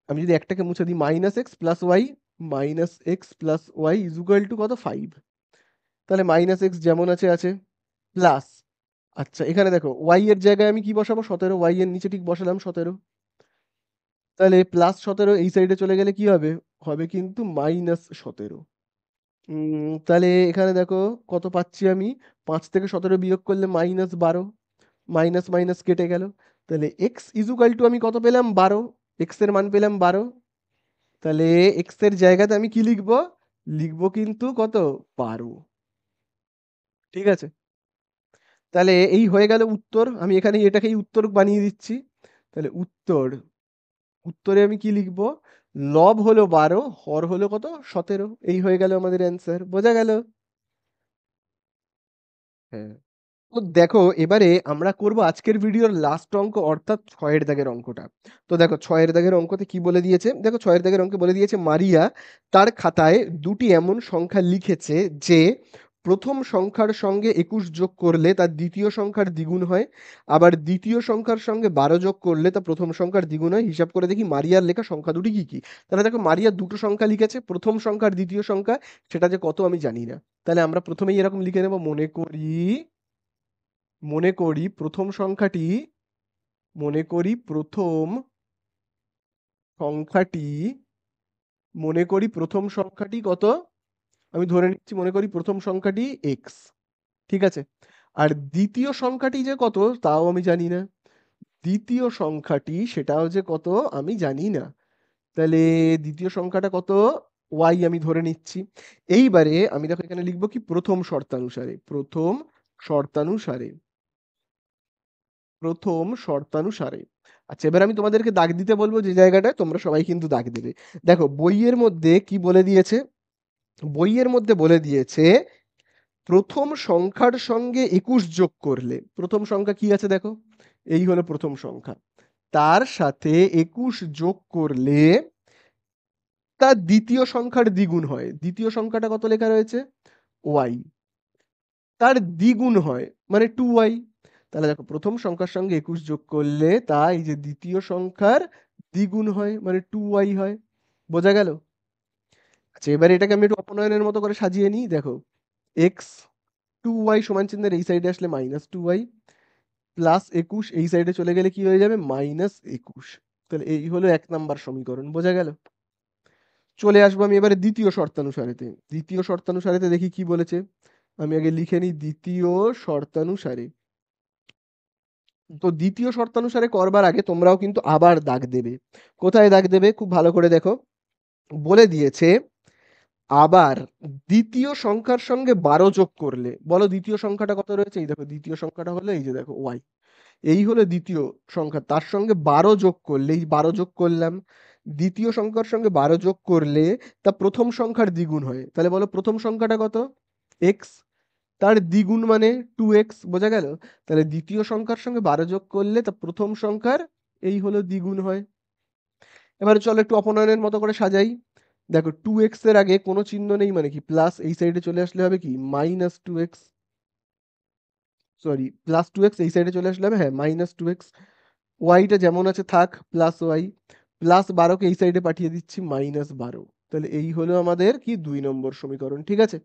আমি যদি একটাকে মুছে দিই, -x + y is equal two কত? 5। তাহলে -x যেমন আছে আছে, প্লাস, আচ্ছা এখানে দেখো y এর জায়গায় আমি কি বসাবো? 17। y এর নিচে ঠিক বসালাম 17। তাহলে +17 এই সাইডে চলে গেলে কি হবে? হবে কিন্তু -17। তাহলে এখানে দেখো কত পাচ্ছি আমি? 5 থেকে 17 বিয়োগ করলে -12। মাইনাস মাইনাস কেটে গেল। তাহলে এক্স ইজুকাল টু আমি কত পেলাম? 12। এক্স এর মান পেলাম 12। তাহলে এক্স এর জায়গাতে আমি কি লিখবো? লিখবো কিন্তু কত? 12। ঠিক আছে? তাহলে এই হয়ে গেল উত্তর। আমি এখানে এটাকেই উত্তর বানিয়ে দিচ্ছি। তাহলে উত্তরে আমি কি লিখবো? লব হলো 12, হর হলো কত? 17। এই হয়ে গেল আমাদের অ্যান্সার। বোঝা গেল? হ্যাঁ। তো দেখো এবারে আমরা করব আজকের ভিডিওর লাস্ট অঙ্ক, অর্থাৎ 6 এর দাগের অঙ্কটা। তো দেখো 6 এর দাগের অঙ্কতে কি বলে দিয়েছে, দেখো 6 এর দাগের অঙ্কে বলে দিয়েছে মারিয়া তার খাতায় দুটি এমন সংখ্যা লিখেছে যে প্রথম সংখ্যার সঙ্গে 21 যোগ করলে তার দ্বিতীয় সংখ্যার দ্বিগুণ হয়, আবার দ্বিতীয় সংখ্যার সঙ্গে 12 যোগ করলে তা প্রথম সংখ্যার দ্বিগুণ হয়। হিসাব করে দেখি মারিয়ার লেখা সংখ্যা দুটি কি কি। তাহলে দেখো মারিয়া দুটো সংখ্যা লিখেছে, প্রথম সংখ্যা আর দ্বিতীয় সংখ্যা, সেটা যে কত আমি জানি না। তাহলে আমরা প্রথমেই এরকম লিখে নেব, মনে করি প্রথম সংখ্যাটি, মনে করি প্রথম সংখ্যাটি মনে করি প্রথম সংখ্যাটি কত, আমি ধরে নিচ্ছি মনে করি প্রথম সংখ্যাটি এক্স, ঠিক আছে। আর দ্বিতীয় সংখ্যাটি যে কত তাও আমি জানি না, দ্বিতীয় সংখ্যাটি সেটাও যে কত আমি জানি না। তাহলে দ্বিতীয় সংখ্যাটা কত, ওয়াই আমি ধরে নিচ্ছি। এইবারে আমি দেখো এখানে লিখবো কি প্রথম শর্তানুসারে, প্রথম শর্তানুসারে, প্রথম শর্তানুসারে। আচ্ছা এবার আমি তোমাদেরকে দাগ দিতে বলবো যে জায়গাটায়, তোমরা সবাই কিন্তু দাগ দেবে। দেখো বইয়ের মধ্যে কি বলে দিয়েছে, বইয়ের মধ্যে বলে দিয়েছে প্রথম সংখ্যার সঙ্গে 21 যোগ করলে, প্রথম সংখ্যা কি আছে দেখো, এই হলো প্রথম সংখ্যা, তার সাথে 21 যোগ করলে তার দ্বিতীয় সংখ্যার দ্বিগুণ হয়। দ্বিতীয় সংখ্যাটা কত লেখা রয়েছে, ওয়াই, তার দ্বিগুণ হয় মানে 2y। তাহলে দেখো প্রথম সংখ্যার সঙ্গে 21 যোগ করলে তা এই যে দ্বিতীয় সংখ্যার দ্বিগুণ হয় মানে 2y হয়। বোঝা গেল? আচ্ছা এবারে এটাকে আমি একটু অপনয়নের মতো করে সাজিয়ে নিই। দেখো এক্স, 2y সমান চিহ্নের এই সাইডে আসলে -2y, প্লাস 21 এই সাইডে চলে গেলে কি হয়ে যাবে, -21। তাহলে এই হলো 1 নাম্বার সমীকরণ। বোঝা গেল? চলে আসবো আমি এবারে দ্বিতীয় শর্তানুসারেতে। দ্বিতীয় শর্তানুসারেতে দেখি কি বলেছে, আমি আগে লিখে নিই দ্বিতীয় শর্তানুসারে। তো দ্বিতীয় শর্তানুসারে করবার আগে তোমরাও কিন্তু আবার দাগ দেবে। কোথায় দাগ দেবে খুব ভালো করে দেখো, বলে দিয়েছে আবার দ্বিতীয় সংখ্যার সঙ্গে 12 যোগ করলে, বলো দ্বিতীয় সংখ্যাটা কত রয়েছে, এই দেখো দ্বিতীয় সংখ্যাটা হলো এই যে দেখো ওয়াই, এই হলো দ্বিতীয় সংখ্যা, তার সঙ্গে 12 যোগ করলে, এই 12 যোগ করলাম, দ্বিতীয় সংখ্যার সঙ্গে 12 যোগ করলে তা প্রথম সংখ্যার দ্বিগুণ হয়। তাহলে বলো প্রথম সংখ্যাটা কত, এক্স, তার দ্বিগুণ মানে 2x। বোঝা গেল? তাহলে দ্বিতীয় সংখ্যার সঙ্গে 12 যোগ করলে তা প্রথম সংখ্যার এই হলো দ্বিগুণ হয়। এবারে চলো একটু অপনয়নের মতো করে সাজাই। দেখো 2x এর আগে কোনো চিহ্ন নেই মানে কি, প্লাস এই সাইডে চলে আসলে হবে কি -2x, সরি +2x এই সাইডে চলে আসলে হবে হ্যাঁ -2x, ওয়াইটা যেমন আছে থাক, প্লাস ওয়াই, প্লাস 12কে এই সাইডে পাঠিয়ে দিচ্ছি -12। তাহলে এই হলো আমাদের কি 2 নম্বর সমীকরণ। ঠিক আছে,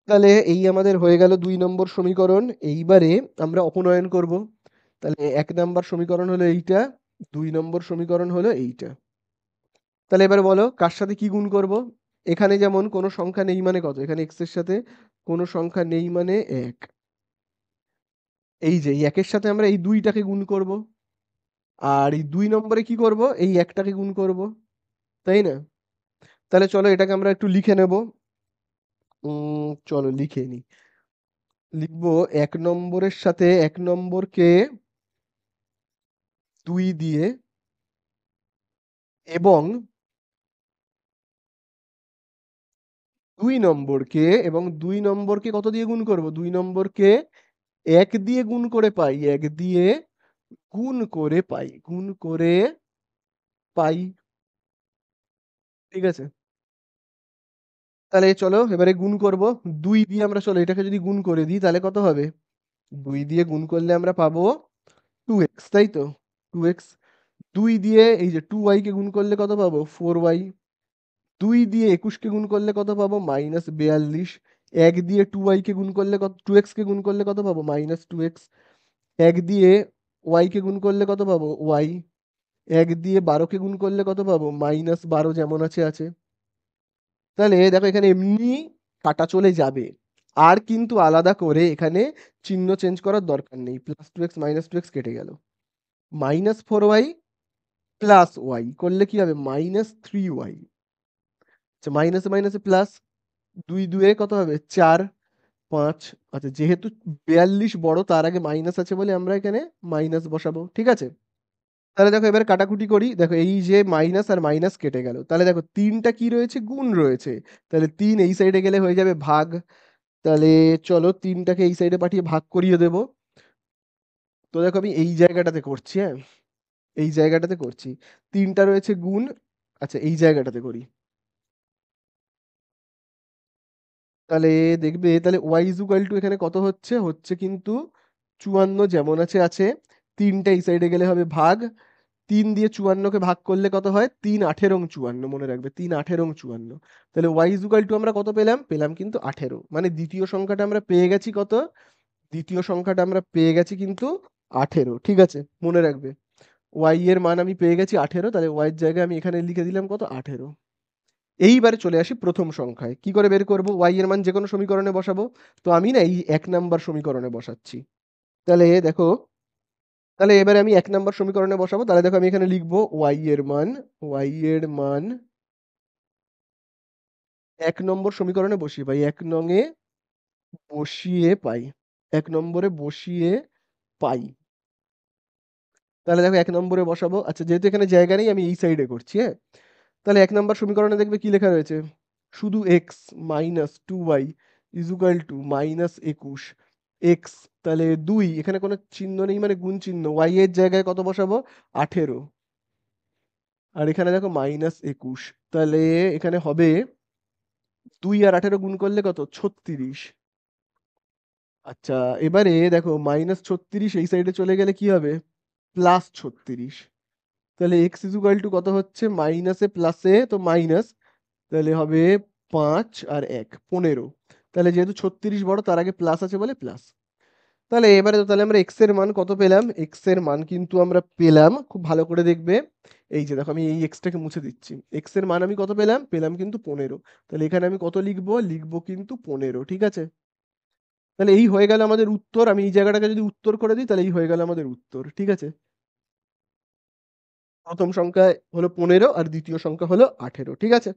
তাহলে এই আমাদের হয়ে গেল 2 নম্বর সমীকরণ। এইবারে আমরা অপনয়ন করব। তাহলে 1 নাম্বার সমীকরণ হলো এইটা, 2 নম্বর সমীকরণ হলো এইটা। তাহলে এবার বলো কার সাথে কি গুণ করব। এখানে যেমন কোনো সংখ্যা নেই মানে কত, এখানে এক্স এর সাথে কোনো সংখ্যা নেই মানে 1, এই যে এই 1-এর সাথে আমরা এই 2টাকে গুণ করব, আর এই 2 নম্বরে কি করব, এই 1টাকে গুণ করব, তাই না? তাহলে চলো এটাকে আমরা একটু লিখে নেব। চলো লিখে নিই। লিখবো 1 নম্বরের সাথে 1 নম্বরকে 2 দিয়ে, এবং 2 নম্বরকে কত দিয়ে গুণ করব, 2 নম্বরকে 1 দিয়ে গুণ করে পাই, 1 দিয়ে গুণ করে পাই, গুণ করে পাই। ঠিক আছে, তাহলে চলো এবারে গুণ করব। 2 দিয়ে আমরা, চলো এটাকে যদি গুণ করে দিই তাহলে কত হবে, 2 দিয়ে গুণ করলে আমরা পাবো 2x, তাই তো, 2x। 2 দিয়ে এই যে 2y কে গুণ করলে কত পাবো, 4y। 2 দিয়ে 21 কে গুণ করলে কত পাবো, -42। 1 দিয়ে 2y কে গুণ করলে কত, 2x কে গুণ করলে কত পাবো, -2x। 1 দিয়ে y কে গুণ করলে কত পাবো, y। 1 দিয়ে 12 কে গুণ করলে কত পাবো, -12 যেমন আছে আছে। তাহলে দেখো এখানে এমনি কাটা চলে যাবে, আর কিন্তু আলাদা করে এখানে চিহ্ন চেঞ্জ করার দরকার নেই। +2x -2x কেটে গেল, -4y প্লাস ওয়াই করলে কি হবে, -3y। আচ্ছা মাইনাসে মাইনাসে প্লাস, 2 2 কত হবে, 4 5। আচ্ছা যেহেতু 42 বড় তার আগে মাইনাস আছে বলে আমরা এখানে মাইনাস বসাবো। ঠিক আছে, তাহলে দেখো এবার কাটাকুটি করি। দেখো এই যে মাইনাস আর মাইনাস কেটে গেল, তাহলে দেখো 3টা কি রয়েছে, গুণ রয়েছে। তাহলে 3 এই সাইডে গেলে হয়ে যাবে ভাগ। তাহলে চলো 3টাকে এই সাইডে পাঠিয়ে ভাগ করিয়ে দেব। তো দেখো আমি এই জায়গাটাতে করছি, হ্যাঁ এই জায়গাটাতে করছি, 3টা রয়েছে গুণ। আচ্ছা এই জায়গাটাতে করি, তাহলে দেখবে তাহলে ওয়াই ইজ ইকুয়াল টু এখানে কত হচ্ছে, হচ্ছে কিন্তু 54 যেমন আছে আছে। 3টা এই সাইডে গেলে হবে ভাগ, 3 দিয়ে 54কে ভাগ করলে কত হয়, 3 18 54, মনে রাখবে 3 18 54। তাহলে ওয়াই ইজ ইকুয়াল টু আমরা কত পেলাম, পেলাম কিন্তু 18, মানে দ্বিতীয় সংখ্যাটা আমরা পেয়ে গেছি কত, দ্বিতীয় সংখ্যাটা আমরা পেয়ে গেছি কিন্তু 18। ঠিক আছে, মনে রাখবে y এর মান আমি পেয়ে গেছি 18, তাহলে y এর জায়গায় আমি এখানে লিখে দিলাম কত 18। এইবারে চলে আসি প্রথম সংখ্যায়। কি করে বের করব? y এর মান যেকোনো সমীকরণে বসাবো। তো আমি না এই 1 নাম্বার সমীকরণে বসাচ্ছি। তাহলে দেখো, তাহলে এবারে আমি 1 নাম্বার সমীকরণে বসাবো। তাহলে দেখো আমি এখানে লিখবো y এর মান 1 নম্বর সমীকরণে বসিয়ে পাই। 1 নং এ বসিয়ে পাই। 1 নম্বরে বসিয়ে পাই। তাহলে দেখো 1 নম্বরে বসাবো। আচ্ছা, যেহেতু এখানে জায়গা নেই আমি এই সাইডে করছি, হ্যাঁ? তাহলে 1 নাম্বার সমীকরণে দেখবে কি লেখা রয়েছে? শুধু x minus 2y is equal two minus 21 x, তাহলে 2, এখানে কোনো চিহ্ন নেই মানে গুণ চিহ্ন, y এর জায়গায় কত বসাবো? 18, আর এখানে দেখো মাইনাস 21, তাহলে এখানে হবে 2 আর 18 গুণ করলে কত? 36। আচ্ছা, এবারে দেখো মাইনাস 36 এই সাইডে চলে গেলে কি হবে? প্লাস 36। তাহলে এক্স ইজ ইকুয়াল টু কত হচ্ছে? মাইনাসে প্লাসে তো মাইনাস, তাহলে হবে 5 আর 1 15। তাহলে যেহেতু 36 বড় তার আগে প্লাস আছে বলে প্লাস। তাহলে এবারে তো তাহলে আমরা এক্স এর মান কত পেলাম? এক্স এর মান কিন্তু আমরা পেলাম, খুব ভালো করে দেখবে, এই যে দেখো আমি এই এক্সটাকে মুছে দিচ্ছি। এক্স এর মান আমি কত পেলাম? পেলাম কিন্তু 15। তাহলে এখানে আমি কত লিখবো? লিখবো কিন্তু 15, ঠিক আছে? তাহলে এই হয়ে গেল আমাদের উত্তর। আমি এই জায়গাটাকে যদি উত্তর করে দিই তাহলে এই হয়ে গেল আমাদের উত্তর, ঠিক আছে? প্রথম সংখ্যা হলো 15 আর দ্বিতীয় সংখ্যা হলো 18, ঠিক আছে?